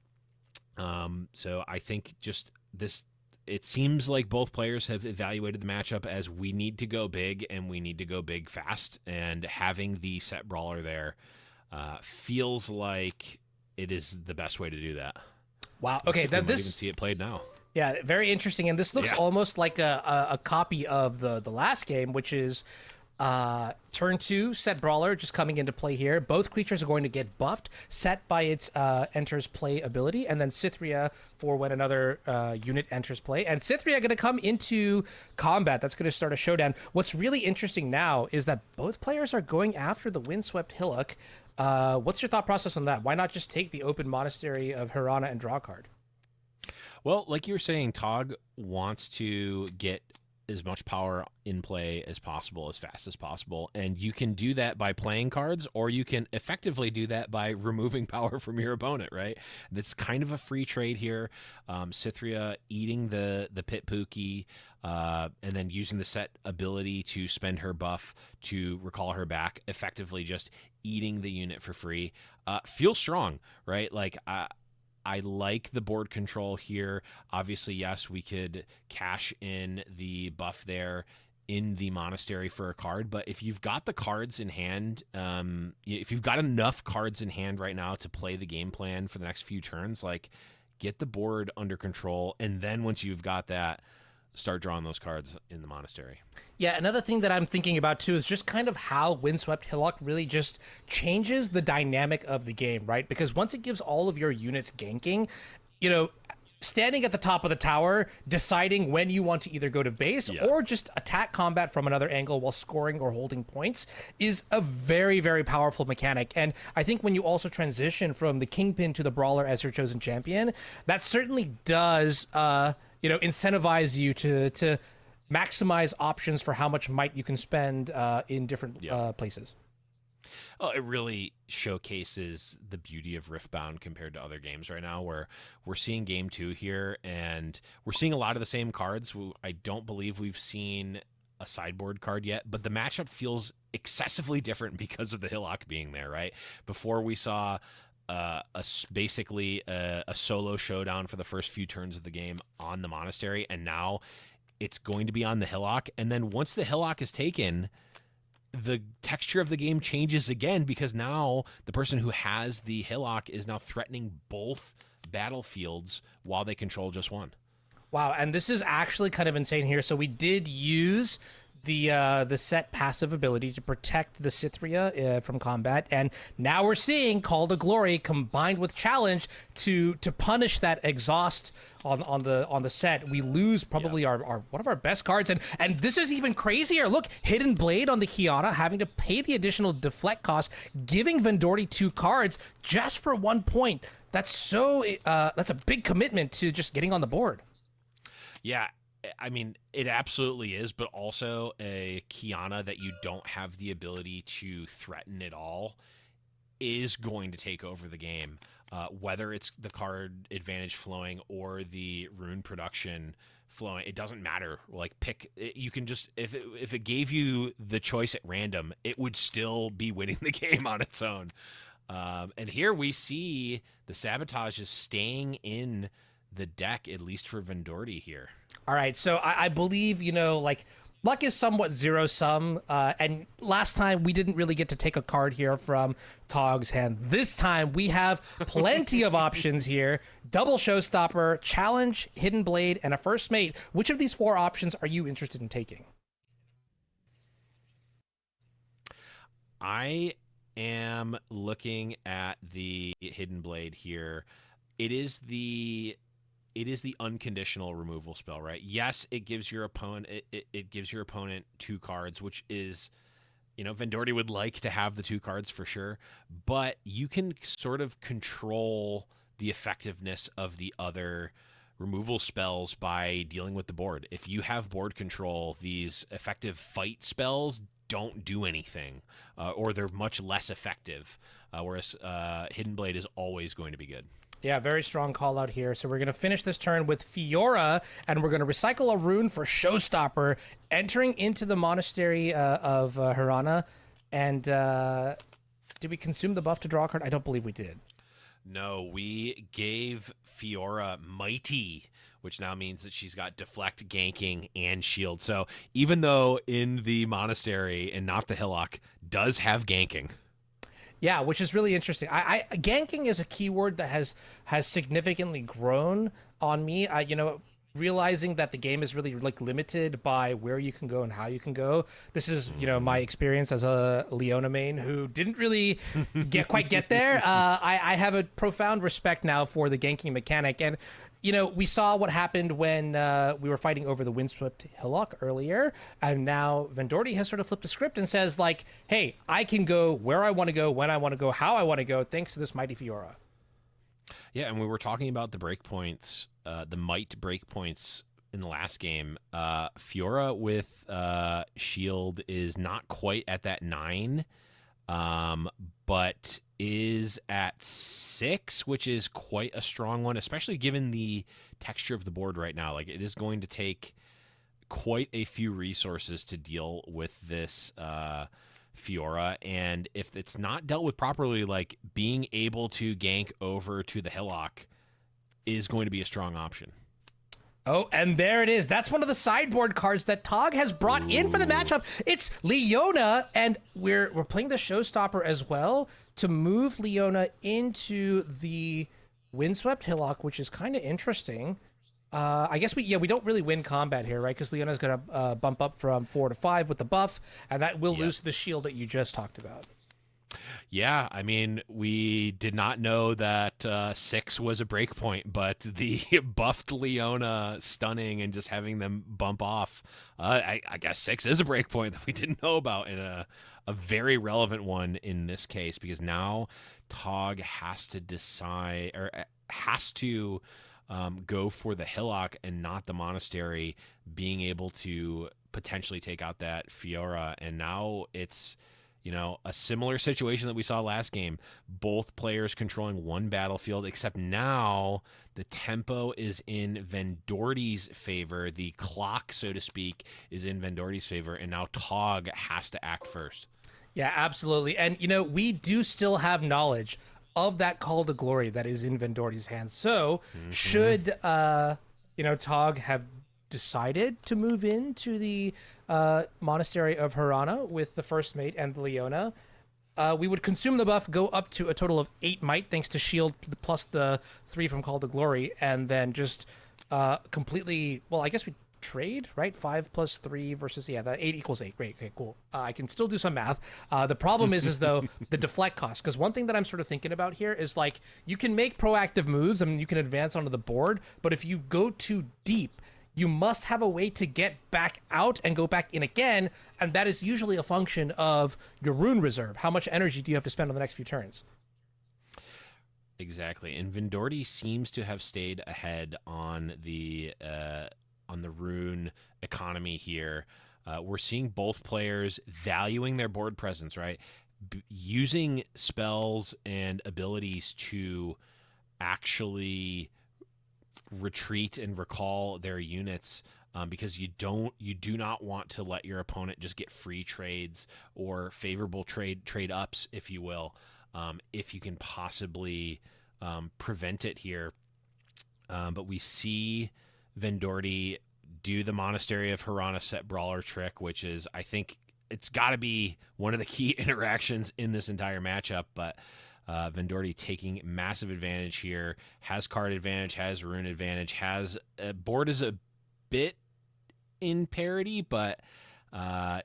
S1: So I think just this, it seems like both players have evaluated the matchup as we need to go big and we need to go big fast. And having the SETT Brawler there feels like it is the best way to do that.
S2: Wow. Okay,
S1: then this, even see it played now.
S2: Yeah, very interesting. And this looks almost like a copy of the last game, which is turn 2, SETT Brawler just coming into play here. Both creatures are going to get buffed, set by its enters play ability, and then Cythria for when another unit enters play. And Cythria going to come into combat. That's going to start a showdown. What's really interesting now is that both players are going after the Windswept Hillock. What's your thought process on that? Why not just take the open Monastery of Hirana and draw a card?
S1: Well, like you were saying, Tog wants to get as much power in play as possible, as fast as possible. And you can do that by playing cards, or you can effectively do that by removing power from your opponent, right? That's kind of a free trade here. Cythria eating the Pit Pookie, and then using the SETT ability to spend her buff to recall her back, effectively just eating the unit for free. Feels strong, right? Like, I like the board control here. Obviously, yes, we could cash in the buff there in the monastery for a card, but if you've got the cards in hand, if you've got enough cards in hand right now to play the game plan for the next few turns, like, get the board under control, and then once you've got that, start drawing those cards in the monastery.
S2: Yeah, another thing that I'm thinking about too is just kind of how Windswept Hillock really just changes the dynamic of the game, right? Because once it gives all of your units ganking, you know, standing at the top of the tower, deciding when you want to either go to base or just attack combat from another angle while scoring or holding points is a very, very powerful mechanic. And I think when you also transition from the Kingpin to the Brawler as your chosen champion, that certainly does, incentivize you to maximize options for how much might you can spend in different places.
S1: Oh, it really showcases the beauty of Riftbound compared to other games right now, where we're seeing game 2 here, and we're seeing a lot of the same cards. I don't believe we've seen a sideboard card yet, but the matchup feels excessively different because of the Hillock being there, right? Before we saw basically a solo showdown for the first few turns of the game on the monastery, and now it's going to be on the Hillock. And then once the Hillock is taken, the texture of the game changes again, because now the person who has the Hillock is now threatening both battlefields while they control just one.
S2: Wow, and this is actually kind of insane here. So we did use the SETT passive ability to protect the Cythria from combat, and now we're seeing Call to Glory combined with Challenge to punish that exhaust on the SETT. We lose probably our one of our best cards, and this is even crazier. Look, Hidden Blade on the Kiana, having to pay the additional deflect cost, giving Vendorty 2 cards just for 1 point. That's that's a big commitment to just getting on the board.
S1: Yeah. I mean, it absolutely is, but also a Kiana that you don't have the ability to threaten at all is going to take over the game, whether it's the card advantage flowing or the rune production flowing. It doesn't matter. Like, pick. You can just, if it gave you the choice at random, it would still be winning the game on its own. And here we see the sabotage is staying in the deck, at least for Vendorty here.
S2: All right, so I believe, luck is somewhat zero-sum, and last time we didn't really get to take a card here from Tog's hand. This time we have plenty of options here. Double Showstopper, Challenge, Hidden Blade, and a First Mate. Which of these 4 options are you interested in taking?
S1: I am looking at the Hidden Blade here. It is the unconditional removal spell, right? Yes, it gives your opponent it gives your opponent 2 cards, which is, Vendorty would like to have the 2 cards for sure, but you can sort of control the effectiveness of the other removal spells by dealing with the board. If you have board control, these effective fight spells don't do anything, or they're much less effective, whereas Hidden Blade is always going to be good.
S2: Yeah, very strong call out here. So we're going to finish this turn with Fiora, and we're going to recycle a rune for Showstopper, entering into the Monastery of Hirana. And did we consume the buff to draw a card? I don't believe we did.
S1: No, we gave Fiora Mighty, which now means that she's got deflect, ganking, and shield. So even though in the Monastery and not the Hillock does have ganking.
S2: Yeah, which is really interesting. Ganking is a keyword that has significantly grown on me. Realizing that the game is really like limited by where you can go and how you can go. This is, my experience as a Leona main who didn't really quite get there. I have a profound respect now for the ganking mechanic. And, we saw what happened when we were fighting over the Windswept Hillock earlier. And now Vendorty has sort of flipped the script and says like, hey, I can go where I want to go, when I want to go, how I want to go, thanks to this mighty Fiora.
S1: Yeah, and we were talking about the breakpoints, the might breakpoints in the last game. Fiora with shield is not quite at that 9, but is at 6, which is quite a strong one, especially given the texture of the board right now. Like, it is going to take quite a few resources to deal with this Fiora, and if it's not dealt with properly, like being able to gank over to the Hillock is going to be a strong option.
S2: Oh, and there it is. That's one of the sideboard cards that Tog has brought in for the matchup. It's Leona, and we're playing the Showstopper as well to move Leona into the Windswept Hillock, which is kind of interesting. I guess we don't really win combat here, right? Because Leona's going to bump up from 4 to 5 with the buff, and that will lose the shield that you just talked about.
S1: Yeah, I mean, we did not know that 6 was a breakpoint, but the buffed Leona stunning and just having them bump off, I guess 6 is a breakpoint that we didn't know about, and a very relevant one in this case, because now Tog has to decide, or has to go for the Hillock and not the Monastery, being able to potentially take out that Fiora. And now it's, a similar situation that we saw last game. Both players controlling one battlefield, except now the tempo is in Vendorty's favor. The clock, so to speak, is in Vendorty's favor, and now Tog has to act first.
S2: Yeah, absolutely. And, we do still have knowledge of that call to glory that is in Vendorty's hands. So should, Tog have decided to move into the Monastery of Hirana with the first mate and the Leona, we would consume the buff, go up to a total of 8 might, thanks to shield, plus the 3 from call to glory, and then just completely, well, I guess we trade, right? 5 plus 3 versus, the 8 equals 8. Great, okay, cool. I can still do some math. The problem is though, the deflect cost, because one thing that I'm sort of thinking about here is like, you can make proactive moves, I mean, you can advance onto the board, but if you go too deep, you must have a way to get back out and go back in again, and that is usually a function of your rune reserve. How much energy do you have to spend on the next few turns?
S1: Exactly, and Vendorty seems to have stayed ahead on the rune economy here. We're seeing both players valuing their board presence, right? Using spells and abilities to actually retreat and recall their units, because you do not want to let your opponent just get free trades or favorable trade ups, if you will, if you can possibly prevent it here. But we see Vendorty do the Monastery of Hirana set brawler trick, which is, I think it's got to be one of the key interactions in this entire matchup. But Vendorty taking massive advantage here, has card advantage, has rune advantage, has board is a bit in parity, but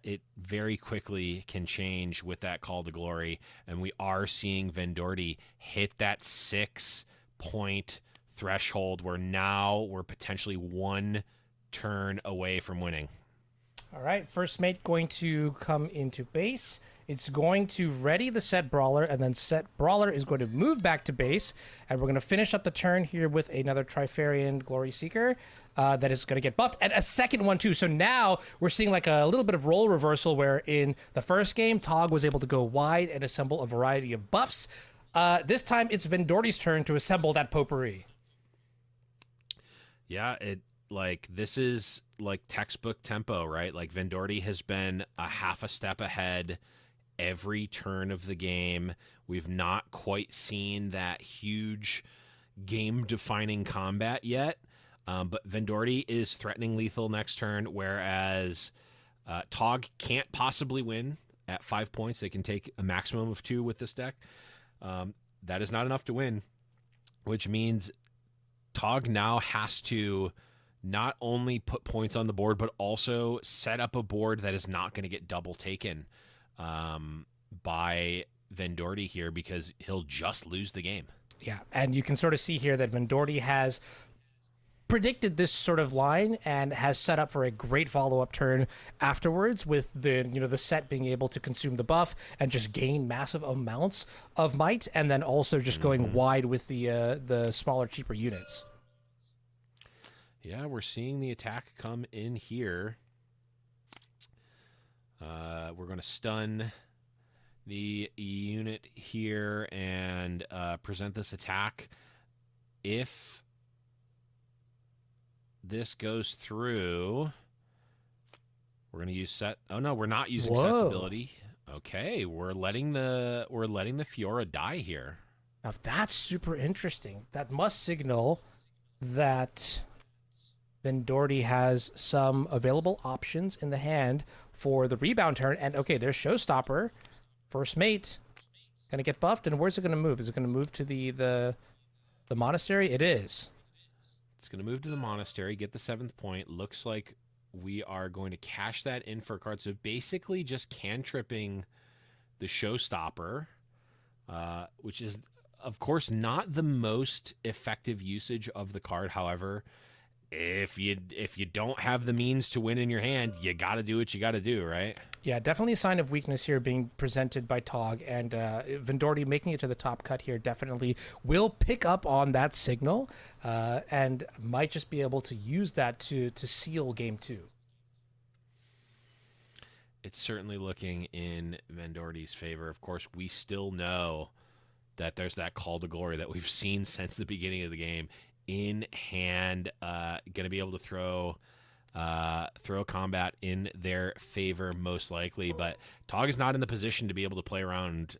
S1: it very quickly can change with that call to glory. And we are seeing Vendorty hit that 6-point threshold where now we're potentially 1 turn away from winning.
S2: All right, first mate going to come into base. It's going to ready the SETT Brawler, and then SETT Brawler is going to move back to base, and we're going to finish up the turn here with another Trifarian Glory Seeker that is going to get buffed, and a second one too. So now we're seeing like a little bit of role reversal, where in the first game, Tog was able to go wide and assemble a variety of buffs. This time it's Vendorty's turn to assemble that potpourri.
S1: Yeah, this is like textbook tempo, right? Like Vendorty has been a half a step ahead every turn of the game. We've not quite seen that huge game defining combat yet. But Vendorty is threatening lethal next turn, whereas Tog can't possibly win at 5 points. They can take a maximum of 2 with this deck. That is not enough to win, which means Tog now has to not only put points on the board, but also set up a board that is not going to get double taken by Vendorty here, because he'll just lose the game.
S2: Yeah, and you can sort of see here that Vendorty has predicted this sort of line and has set up for a great follow-up turn afterwards, with the set being able to consume the buff and just gain massive amounts of might, and then also just going wide with the smaller, cheaper units.
S1: Yeah, we're seeing the attack come in here. We're going to stun the unit here and present this attack. If this goes through, we're going to use set. Oh no, we're not using set's ability. Okay, we're letting the Fiora die here.
S2: Now that's super interesting. That must signal that Vendorty has some available options in the hand for the rebound turn. And okay, there's Showstopper, first mate, gonna get buffed. And where's it gonna move? Is it gonna move to the monastery? It is.
S1: It's gonna move to the monastery, get the 7th point. Looks like we are going to cash that in for a card. So basically just cantripping the Showstopper, which is of course not the most effective usage of the card. However, if you don't have the means to win in your hand, you got to do what you got to do, right?
S2: Yeah, definitely a sign of weakness here being presented by Tog, and Vendorty making it to the top cut here definitely will pick up on that signal, and might just be able to use that to seal game 2.
S1: It's certainly looking in Vendorty's favor. Of course, we still know that there's that call to glory that we've seen since the beginning of the game. In hand, going to be able to throw combat in their favor most likely, but Tog is not in the position to be able to play around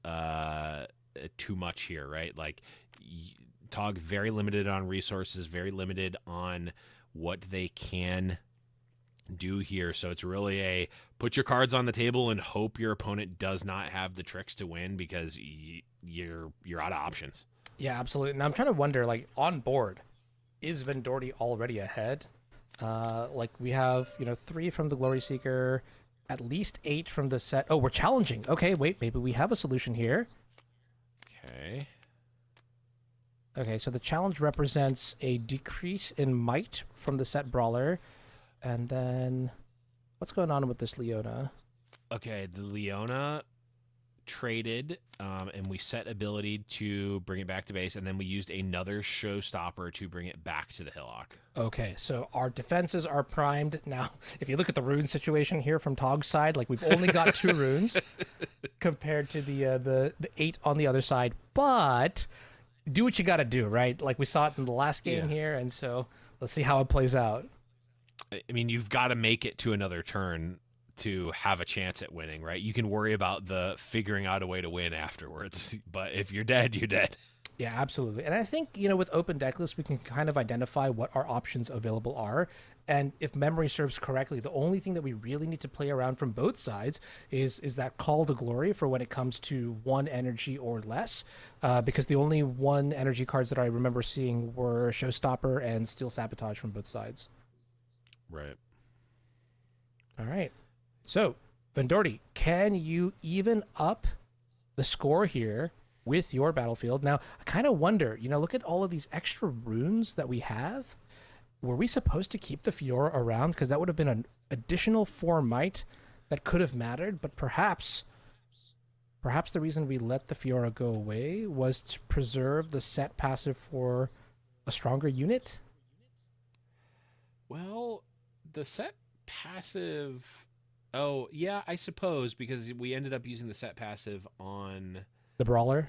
S1: too much here, right? Like Tog very limited on resources, very limited on what they can do here. So it's really a put your cards on the table and hope your opponent does not have the tricks to win, because you're out of options.
S2: Yeah, absolutely. And I'm trying to wonder, like, on board, is Vendorty already ahead? Like, we have, 3 from the Glory Seeker, at least 8 from the set. Oh, we're challenging. Okay, wait, maybe we have a solution here. Okay, so the challenge represents a decrease in might from the set Brawler. And then, what's going on with this Leona?
S1: Okay, the Leona traded, and we set ability to bring it back to base, and then we used another Showstopper to bring it back to the Hillock.
S2: Okay, so our defenses are primed. Now, if you look at the rune situation here from Tog's side, like, we've only got 2 runes compared to the 8 on the other side, but do what you gotta do, right? Like, we saw it in the last game here, and so let's see how it plays out.
S1: I mean, you've got to make it to another turn to have a chance at winning, right? You can worry about the figuring out a way to win afterwards, but if you're dead, you're dead.
S2: Yeah, absolutely. And I think, with open deck lists, we can kind of identify what our options available are. And if memory serves correctly, the only thing that we really need to play around from both sides is that call to glory for when it comes to 1 energy or less, because the only 1 energy cards that I remember seeing were Showstopper and Steel Sabotage from both sides.
S1: Right.
S2: All right. So, Vendorty, can you even up the score here with your battlefield? Now, I kind of wonder, look at all of these extra runes that we have. Were we supposed to keep the Fiora around? Because that would have been an additional 4 might that could have mattered, but perhaps the reason we let the Fiora go away was to preserve the set passive for a stronger unit?
S1: Well, the set passive... Oh, yeah, I suppose, because we ended up using the set passive on...
S2: The Brawler?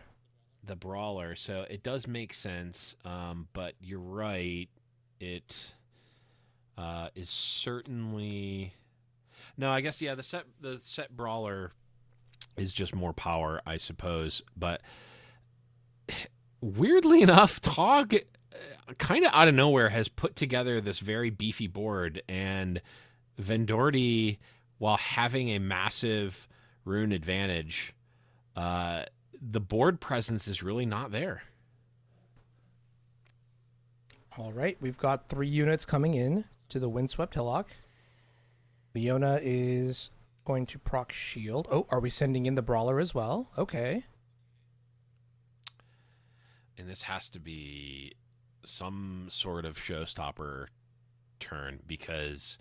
S1: the brawler, so it does make sense. But you're right. It is certainly no. I guess yeah. The set brawler is just more power, I suppose. But weirdly enough, Tog kind of out of nowhere has put together this very beefy board, and Vendorty, while having a massive rune advantage, the board presence is really not there.
S2: All right, we've got 3 units coming in to the Windswept Hillock. Leona is going to proc shield. Oh, are we sending in the brawler as well? Okay.
S1: And this has to be some sort of showstopper turn, because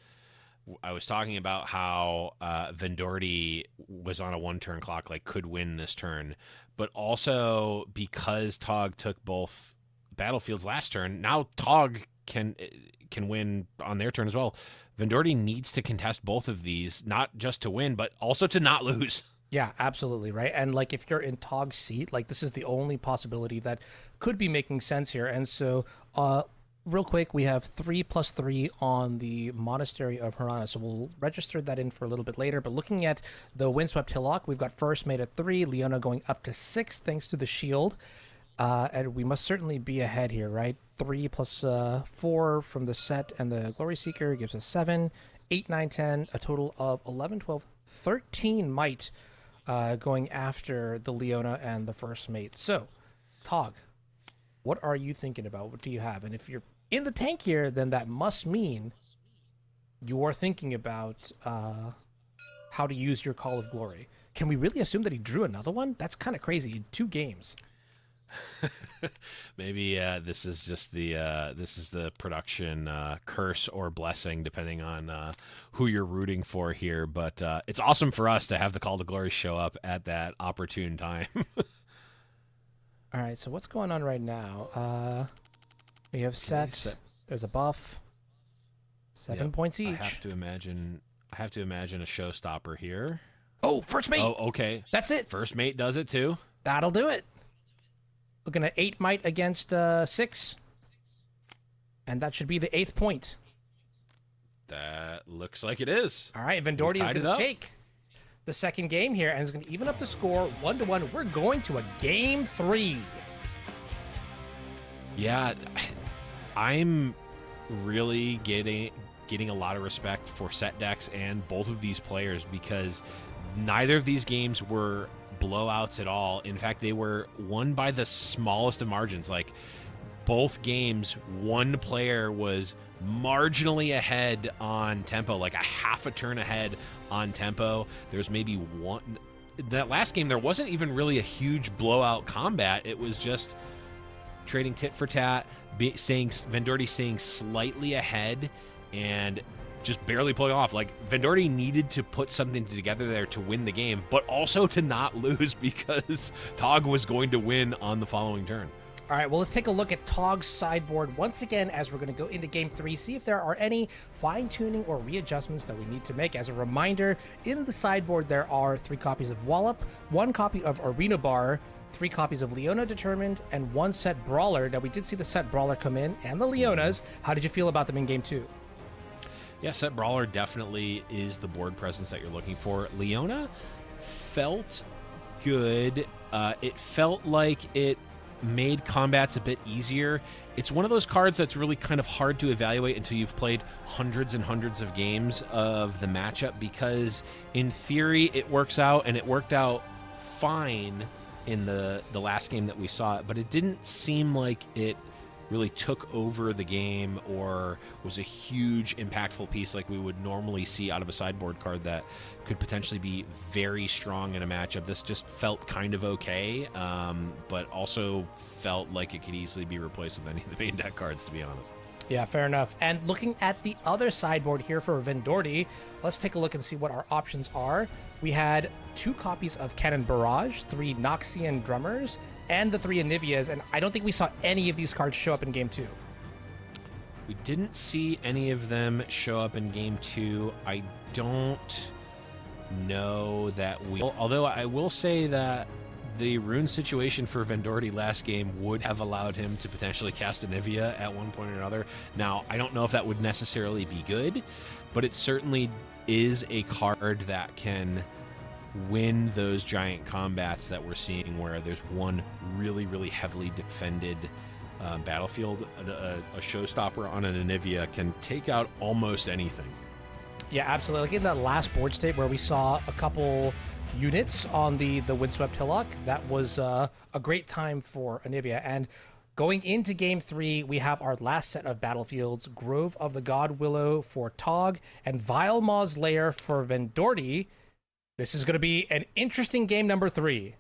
S1: I was talking about how Vendorty was on a 1-turn clock, like could win this turn, but also because Tog took both battlefields last turn, now Tog can win on their turn as well. Vendorty needs to contest both of these, not just to win, but also to not lose.
S2: Yeah, absolutely, right? And like if you're in Tog's seat, like this is the only possibility that could be making sense here. And so real quick, we have 3+3 on the Monastery of Harana, so we'll register that in for a little bit later. But looking at the Windswept Hillock, we've got first mate at 3, Leona going up to 6 thanks to the shield. And we must certainly be ahead here, right? 3 plus 4 from the set and the Glory Seeker gives us 7, 8, 9, 10, a total of 11, 12, 13 might going after the Leona and the first mate. So, Tog, what are you thinking about? What do you have? And if you're in the tank here, then that must mean you are thinking about how to use your Call of Glory. Can we really assume that he drew another one? That's kind of crazy in 2 games.
S1: Maybe this is just the production curse or blessing, depending on who you're rooting for here. But it's awesome for us to have the Call to Glory show up at that opportune time.
S2: All right, so what's going on right now? We have SETT. There's a buff. 7 points each.
S1: I have to imagine a showstopper here.
S2: Oh, first mate.
S1: Oh, okay.
S2: That's it.
S1: First mate does it too.
S2: That'll do it. Looking at 8 might against 6. And that should be the 8th point.
S1: That looks like it is.
S2: All right, Vendorty is going to take the second game here and is going to even up the score 1-1. We're going to a game 3.
S1: Yeah, I'm really getting a lot of respect for set decks and both of these players, because neither of these games were blowouts at all. In fact, they were won by the smallest of margins. Like, both games, one player was marginally ahead on tempo, like a half a turn ahead on tempo. There's maybe one. That last game, there wasn't even really a huge blowout combat. It was just trading tit for tat, Vendorty staying slightly ahead and just barely pulling off. Like, Vendorty needed to put something together there to win the game, but also to not lose, because Tog was going to win on the following turn.
S2: All right, well, let's take a look at Tog's sideboard once again as we're going to go into Game 3, see if there are any fine-tuning or readjustments that we need to make. As a reminder, in the sideboard there are 3 copies of Wallop, 1 copy of Arena Bar, 3 copies of Leona Determined, and 1 set Brawler. Now, we did see the set Brawler come in, and the Leonas. How did you feel about them in Game 2?
S1: Yeah, set Brawler definitely is the board presence that you're looking for. Leona felt good. It felt like it made combats a bit easier. It's one of those cards that's really kind of hard to evaluate until you've played hundreds and hundreds of games of the matchup, because in theory it works out, and it worked out fine in the last game that we saw it, but it didn't seem like it really took over the game or was a huge impactful piece like we would normally see out of a sideboard card that could potentially be very strong in a matchup. This just felt kind of okay, but also felt like it could easily be replaced with any of the main deck cards, to be honest.
S2: Yeah, fair enough. And looking at the other sideboard here for Vendorty, let's take a look and see what our options are. We had 2 copies of Cannon Barrage, 3 Noxian Drummers, and the 3 Anivias, and I don't think we saw any of these cards show up in Game 2.
S1: We didn't see any of them show up in Game 2. I don't know that we... Although I will say that the rune situation for Vendorty last game would have allowed him to potentially cast Anivia at one point or another. Now, I don't know if that would necessarily be good, but it certainly is a card that can win those giant combats that we're seeing where there's one really, really heavily defended battlefield. A showstopper on an Anivia can take out almost anything.
S2: Yeah, absolutely. Like in that last board state where we saw a couple units on the Windswept Hillock, that was a great time for Anivia. And going into Game 3, we have our last set of battlefields, Grove of the God Willow for Tog and Vile Maw's Lair for Vendorty. This is going to be an interesting game number 3.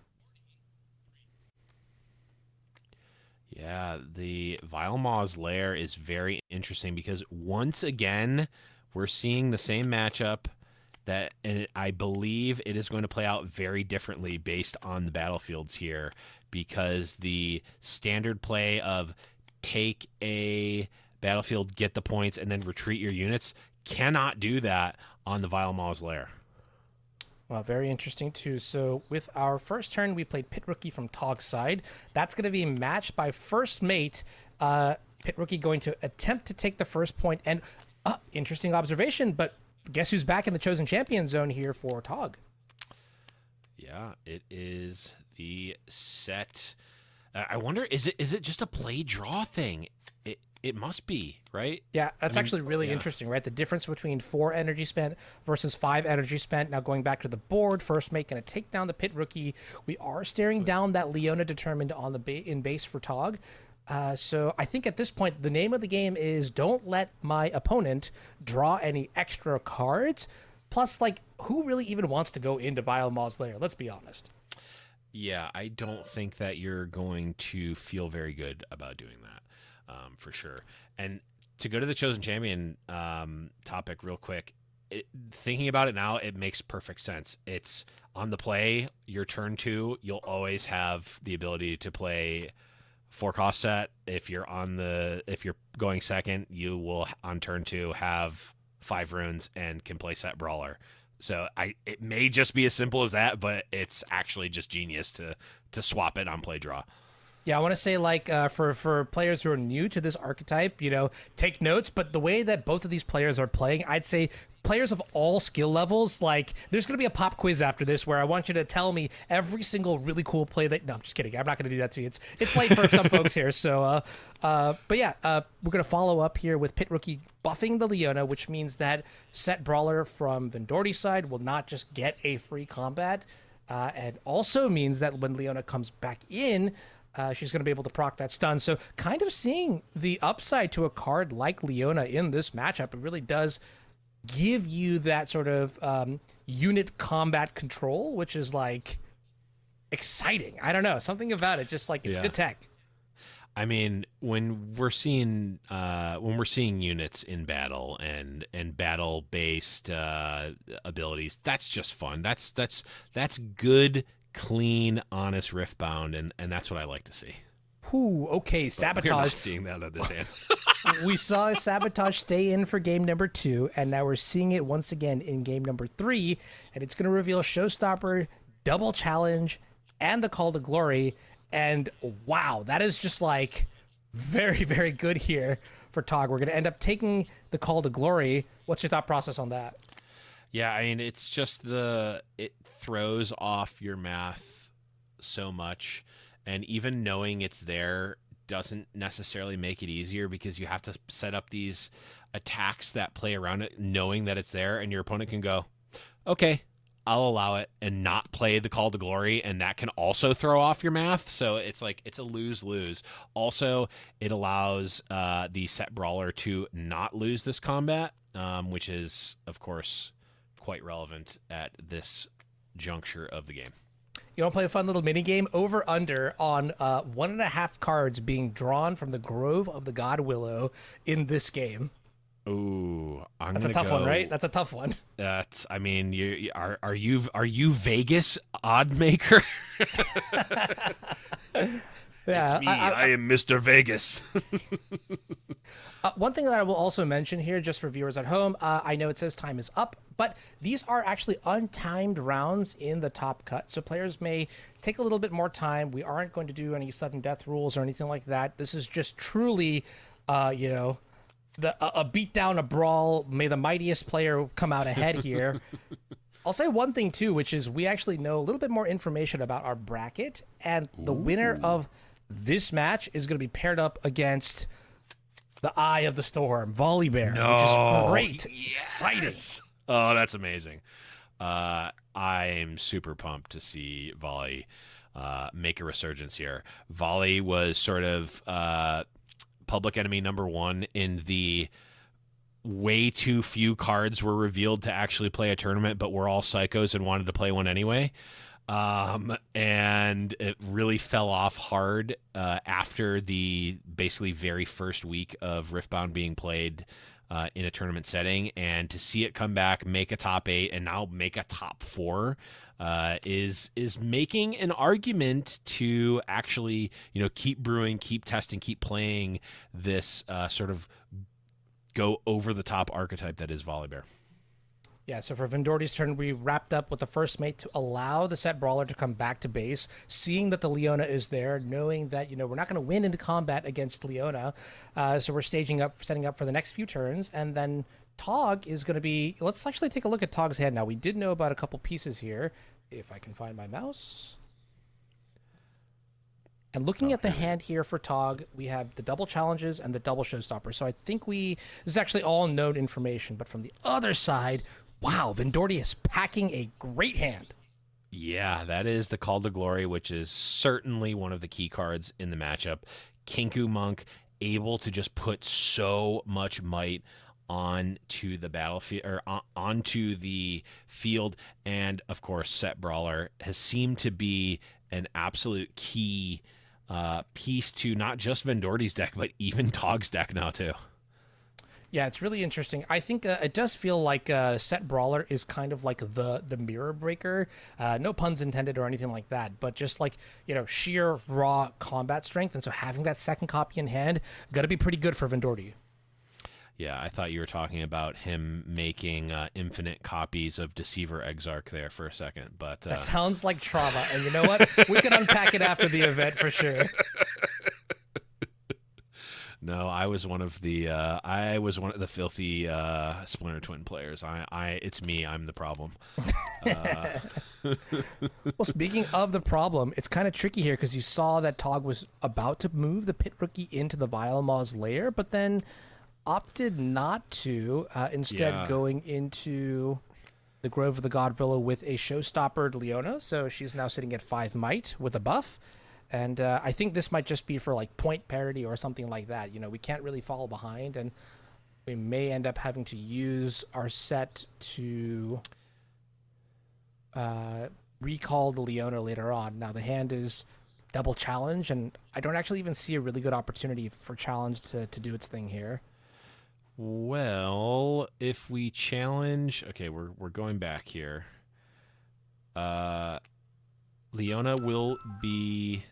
S1: Yeah, the Vile Maw's Lair is very interesting because once again, we're seeing the same matchup and I believe it is going to play out very differently based on the battlefields here, because the standard play of take a battlefield, get the points, and then retreat your units cannot do that on the Vile Maw's Lair.
S2: Well, very interesting too. So with our first turn, we played Pit Rookie from Tog's side. That's going to be matched by First Mate. Pit Rookie going to attempt to take the first point. And interesting observation, but guess who's back in the Chosen Champion zone here for Tog?
S1: Yeah, it is the SETT. I wonder, is it just a play draw thing? It must be, right?
S2: Yeah, that's actually really interesting, right? The difference between 4 energy spent versus 5 energy spent. Now going back to the board, First Mate going to take down the Pit Rookie. We are staring down that Leona Determined on the in base for Tog. So I think at this point, the name of the game is don't let my opponent draw any extra cards. Plus, like, who really even wants to go into Vile Maw's Lair? Let's be honest.
S1: Yeah, I don't think that you're going to feel very good about doing that, for sure. And to go to the Chosen Champion topic real quick, thinking about it now, it makes perfect sense. It's on the play, your turn 2, you'll always have the ability to play 4-cost set. If you're going second, you will on turn 2 have 5 runes and can play SETT Brawler. So it may just be as simple as that, but it's actually just genius to swap it on play draw.
S2: Yeah, I want to say, like, for players who are new to this archetype, take notes. But the way that both of these players are playing, I'd say players of all skill levels, like, there's going to be a pop quiz after this where I want you to tell me every single really cool play that... No, I'm just kidding. I'm not going to do that to you. It's late for some folks here. So, but yeah, we're going to follow up here with Pit Rookie buffing the Leona, which means that SETT Brawler from Vendorty's side will not just get a free combat, and also means that when Leona comes back in... she's going to be able to proc that stun. So kind of seeing the upside to a card like Leona in this matchup. It really does give you that sort of unit combat control, which is like exciting. I don't know. Something about it. Just like it's good tech.
S1: I mean, when we're seeing units in battle and battle based abilities, that's just fun. That's good, clean, honest Riftbound, and that's what I like to see.
S2: Ooh, okay, Sabotage.
S1: We're not seeing that on this hand.
S2: We saw Sabotage stay in for game number 2, and now we're seeing it once again in game number 3, and it's going to reveal Showstopper, Double Challenge, and the Call to Glory. And wow, that is just like very, very good here for Tog. We're going to end up taking the Call to Glory. What's your thought process on that?
S1: Yeah, I mean, it's just it throws off your math so much, and even knowing it's there doesn't necessarily make it easier because you have to set up these attacks that play around it, knowing that it's there, and your opponent can go, okay, I'll allow it, and not play the Call to Glory, and that can also throw off your math. So it's like it's a lose-lose. Also, it allows the SETT Brawler to not lose this combat, which is, of course, quite relevant at this juncture of the game.
S2: You want to play a fun little mini game? Over under on 1.5 cards being drawn from the Grove of the God Willow in this game.
S1: Ooh,
S2: that's a tough one, right? That's a tough one.
S1: That's, I mean, are you Vegas odd maker?
S2: Yeah,
S1: it's me. I am Mr. Vegas.
S2: One thing that I will also mention here, just for viewers at home, I know it says time is up, but these are actually untimed rounds in the top cut. So players may take a little bit more time. We aren't going to do any sudden death rules or anything like that. This is just truly, a beatdown, a brawl. May the mightiest player come out ahead here. I'll say one thing, too, which is we actually know a little bit more information about our bracket, and the winner of this match is going to be paired up against the Eye of the Storm, Volibear, which is great.
S1: Yes.
S2: Exciting.
S1: Oh, that's amazing. I'm super pumped to see Volley make a resurgence here. Volley was sort of public enemy number one in the way too few cards were revealed to actually play a tournament, but we're all psychos and wanted to play one anyway. And it really fell off hard after the basically very first week of Riftbound being played in a tournament setting, and to see it come back, make a top 8, and now make a top 4 is making an argument to actually keep brewing, keep testing, keep playing this sort of go over the top archetype that is Volibear.
S2: Yeah, so for Vendorty's turn, we wrapped up with the first mate to allow the SETT Brawler to come back to base, seeing that the Leona is there, knowing that, we're not going to win into combat against Leona. So we're setting up for the next few turns. And then Tog is going to be... Let's actually take a look at Tog's hand now. We did know about a couple pieces here. If I can find my mouse. And looking at the hand here for Tog, we have the double challenges and the double showstopper. So I think this is actually all known information. But from the other side... Wow, Vendorty is packing a great hand.
S1: Yeah, that is the Call to Glory, which is certainly one of the key cards in the matchup. Kinku Monk able to just put so much might onto the battlefield or onto the field, and of course, SETT Brawler has seemed to be an absolute key piece to not just Vendorty's deck, but even Tog's deck now too.
S2: Yeah, it's really interesting. I think it does feel like SETT Brawler is kind of like the mirror breaker. No puns intended or anything like that, but just like, sheer raw combat strength. And so having that second copy in hand, got to be pretty good for Vendorty.
S1: Yeah, I thought you were talking about him making infinite copies of Deceiver Exarch there for a second, but...
S2: That sounds like trauma, and you know what? We can unpack it after the event for sure.
S1: No, I was one of the filthy Splinter Twin players. It's me. I'm the problem.
S2: Well, speaking of the problem, it's kind of tricky here because you saw that Tog was about to move the Pit Rookie into the Vile Maw's lair, but then opted not to, instead going into the Grove of the God Villa with a showstoppered Leona. So she's now sitting at 5 might with a buff. And I think this might just be for like point parity or something like that. We can't really fall behind, and we may end up having to use our set to recall the Leona later on. Now the hand is double challenge, and I don't actually even see a really good opportunity for challenge to do its thing here.
S1: Well, if we challenge, okay, we're going back here. Leona will be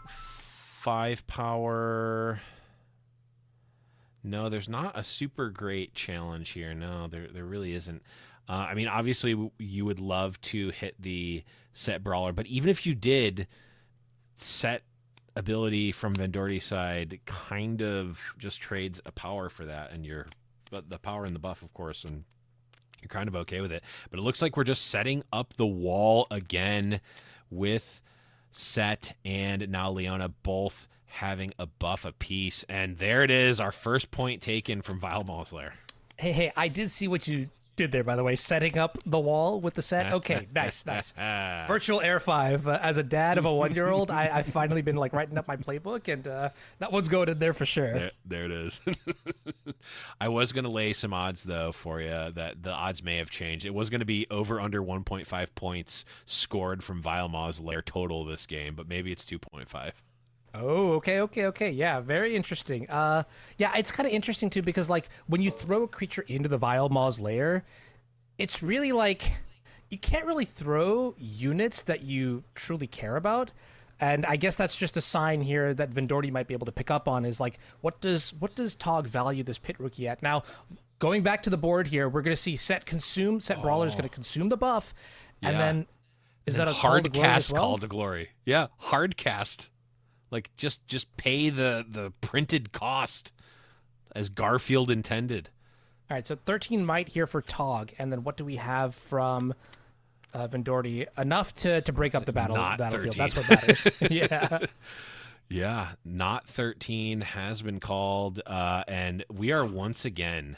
S1: 5 power. No, there's not a super great challenge here. No, there really isn't. I mean, obviously, you would love to hit the SETT Brawler, but even if you did, SETT ability from Vendorty's side kind of just trades a power for that, and the power and the buff, of course, and you're kind of okay with it. But it looks like we're just setting up the wall again with SETT and now Leona both having a buff apiece. And there it is, our first point taken from Vile Maw's lair.
S2: Hey, I did see what you did there, by the way, setting up the wall with the SETT. Okay, nice. Virtual Air 5. As a dad of a 1-year-old, I've finally been writing up my playbook, and that one's going in there for sure.
S1: There it is. I was going to lay some odds, though, for you, that the odds may have changed. It was going to be over under 1.5 points scored from Vile Maw's lair total this game, but maybe it's 2.5.
S2: Oh, okay. Yeah, very interesting. Yeah, it's kind of interesting too because when you throw a creature into the Vile Maw's lair, it's really you can't really throw units that you truly care about. And I guess that's just a sign here that Vendorty might be able to pick up on is like, what does Tog value this pit rookie at? Now, going back to the board here, we're going to see Set Brawler is going to consume the buff, and
S1: Yeah.
S2: then is
S1: And
S2: that a
S1: then
S2: call to
S1: hard
S2: glory
S1: cast
S2: as well?
S1: call to glory? Yeah, hard cast. Like just pay the printed cost as Garfield intended.
S2: All right, so 13 might here for Tog, and then what do we have from Vendorty? Enough to break up the
S1: Not
S2: battlefield.
S1: 13.
S2: That's what matters. Yeah.
S1: Yeah, not 13 has been called, and we are once again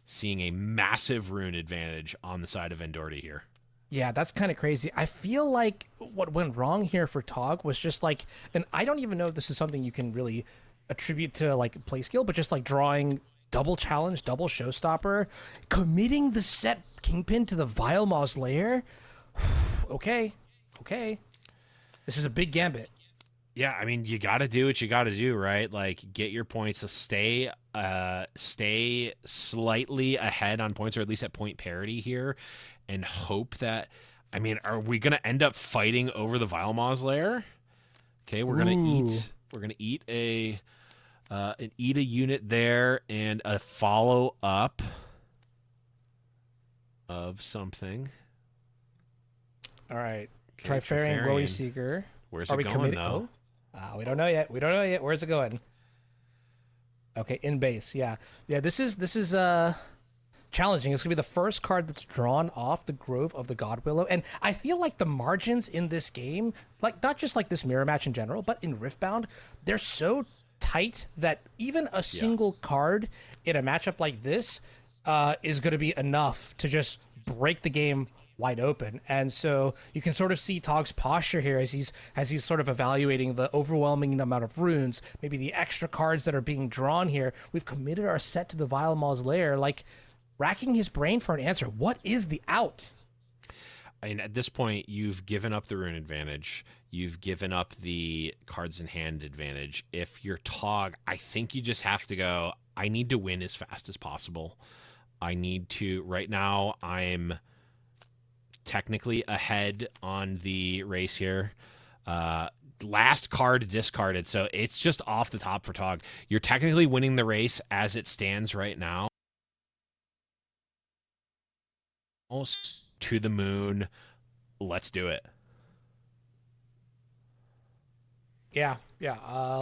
S1: seeing a massive rune advantage on the side of Vendorty here.
S2: Yeah, that's kind of crazy. I feel like what went wrong here for Tog was just like, and I don't even know if this is something you can really attribute to like play skill, but just like drawing double challenge, double showstopper, committing the set Kingpin to the Vile Mausoleer. Okay. This is a big gambit.
S1: Yeah, I mean, you got to do what you got to do, right? Like, get your points to stay slightly ahead on points, or at least at point parity here, and hope that. I mean, are we gonna end up fighting over the Vile Mausoleer? Okay, we're gonna eat. We're gonna eat a unit there and a follow up of something.
S2: All right.
S1: Okay,
S2: Trifarian Glory Seeker.
S1: Where's
S2: Are
S1: it
S2: we
S1: going
S2: committed?
S1: though?
S2: We don't know yet. Where's it going? Okay, in base. Yeah. This is challenging. It's gonna be the first card that's drawn off the Grove of the God Willow, and I feel like the margins in this game, like not just like this mirror match in general, but in Riftbound, they're so tight that even a single card in a matchup like this is going to be enough to just break the game wide open. And so you can sort of see Tog's posture here as he's sort of evaluating the overwhelming amount of runes, maybe the extra cards that are being drawn here. We've committed our set to the Vile Mausoleer, like racking his brain for an answer. What is the out?
S1: I mean, at this point, you've given up the rune advantage. You've given up the cards in hand advantage. If you're Tog, I think you just have to go, I need to win as fast as possible. I need to, right now, I'm technically ahead on the race here. Last card discarded, so it's just off the top for Tog. You're technically winning the race as it stands right now. Almost to the moon. Let's do it.
S2: Yeah.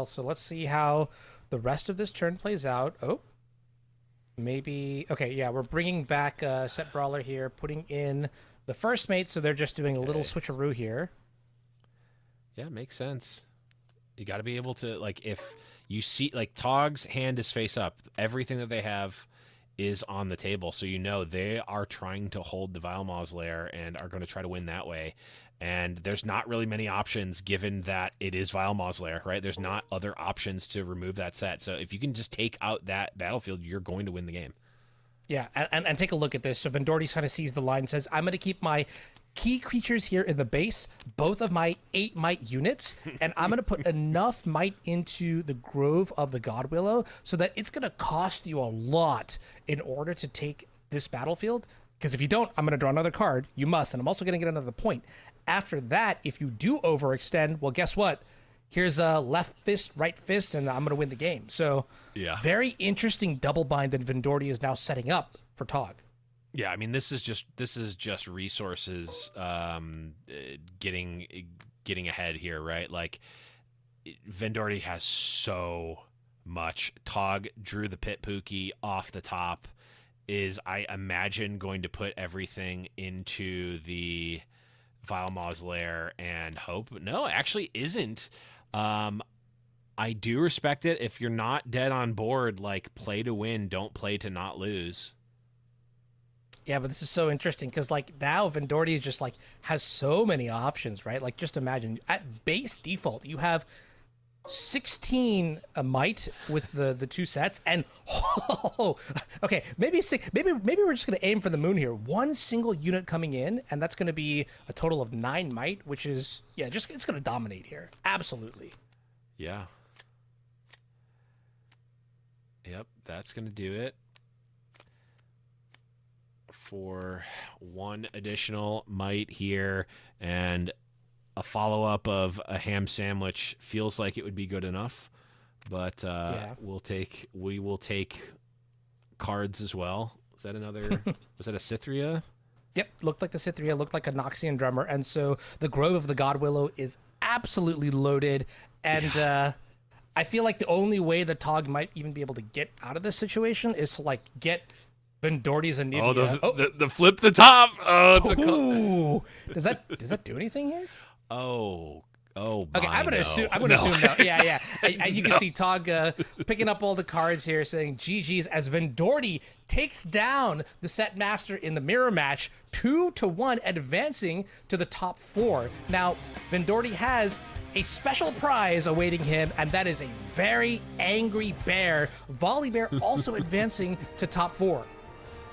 S2: So let's see how the rest of this turn plays out. Oh, maybe. Okay, yeah, we're bringing back Set Brawler here, putting in the first mate, so they're just doing a little switcheroo here.
S1: Yeah, makes sense. You got to be able to, like, if you see, like, Tog's hand is face up. Everything that they have is on the table, so you know they are trying to hold the Vile Mausoleer and are going to try to win that way. And there's not really many options given that it is Vile Mausoleer, right? There's not other options to remove that set. So if you can just take out that battlefield, you're going to win the game.
S2: Yeah, and take a look at this. So Vendorty kind of sees the line, says, I'm going to keep my key creatures here in the base, both of my 8 might units, and I'm going to put enough might into the Grove of the God Willow so that it's going to cost you a lot in order to take this battlefield. Because if you don't, I'm going to draw another card. You must, and I'm also going to get another point. After that, if you do overextend, well, guess what? Here's a left fist, right fist, and I'm going to win the game. So,
S1: yeah,
S2: very interesting double bind that Vendorty is now setting up for Tog.
S1: Yeah, I mean, this is just resources getting ahead here, right? Like, Vendorty has so much. Tog drew the Pit Pookie off the top. Is, I imagine, going to put everything into the Vile Mausoleer and hope. No, actually isn't. I do respect it. If you're not dead on board, like, play to win, don't play to not lose.
S2: Yeah, but this is so interesting because, like, now Vendorty just, like, has so many options, right? Like, just imagine, at base default, you have 16 might with the 2 sets, and okay, maybe we're just gonna aim for the moon here. 1 single unit coming in, and that's gonna be a total of 9 might, which is, yeah, just it's gonna dominate here. Absolutely.
S1: Yeah. Yep, that's gonna do it for 1 additional might here, and a follow-up of a ham sandwich feels like it would be good enough, but we will take cards as well. Was that another? Was that a Cythria?
S2: Yep, looked like the Cythria, looked like a Noxian drummer, and so the Grove of the God Willow is absolutely loaded, and I feel like the only way that Tog might even be able to get out of this situation is to like get Vendorty's Anivia.
S1: The flip the top. Oh, it's
S2: Ooh. Does that do anything here?
S1: Oh,
S2: okay. I'm gonna assume no. Yeah. You can see Tog picking up all the cards here, saying GG's as Vendorty takes down the set master in the mirror match 2-1, advancing to the top 4. Now Vendorty has a special prize awaiting him, and that is a very angry bear. Volley Bear also advancing to top 4.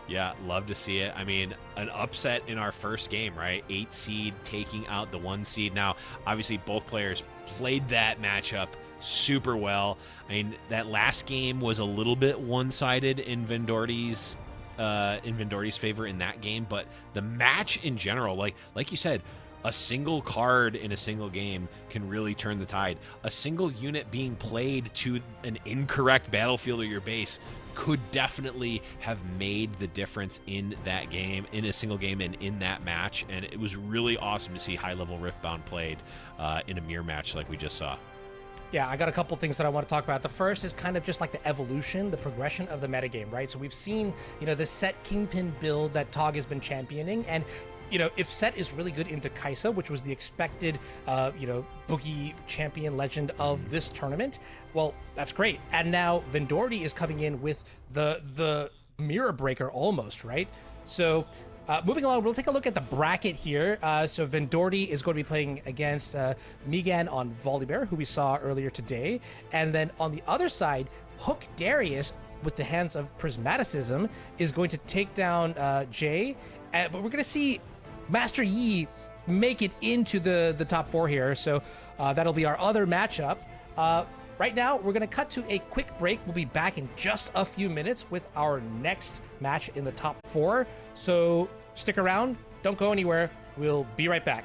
S1: Yeah, love to see it. I mean, an upset in our first game, right? 8 seed taking out the 1 seed. Now, obviously, both players played that matchup super well. I mean, that last game was a little bit one-sided in Vendorty's favor in that game, but the match in general, like you said, a single card in a single game can really turn the tide. A single unit being played to an incorrect battlefield or your base could definitely have made the difference in that game, in a single game, and in that match. And it was really awesome to see high-level Riftbound played in a mirror match like we just saw.
S2: Yeah, I got a couple things that I want to talk about. The first is kind of just like the evolution, the progression of the metagame, right? So we've seen, the set Kingpin build that Tog has been championing, and if SETT is really good into Kaisa, which was the expected, boogie champion legend of this tournament, well, that's great. And now Vendorty is coming in with the mirror breaker almost, right? So moving along, we'll take a look at the bracket here. So Vendorty is going to be playing against Megan on Volley Bear, who we saw earlier today. And then on the other side, Hook Darius, with the hands of Prismaticism, is going to take down Jay. But we're going to see Master Yi make it into the top 4 here. So that'll be our other matchup. Right now, we're going to cut to a quick break. We'll be back in just a few minutes with our next match in the top 4. So stick around. Don't go anywhere. We'll be right back.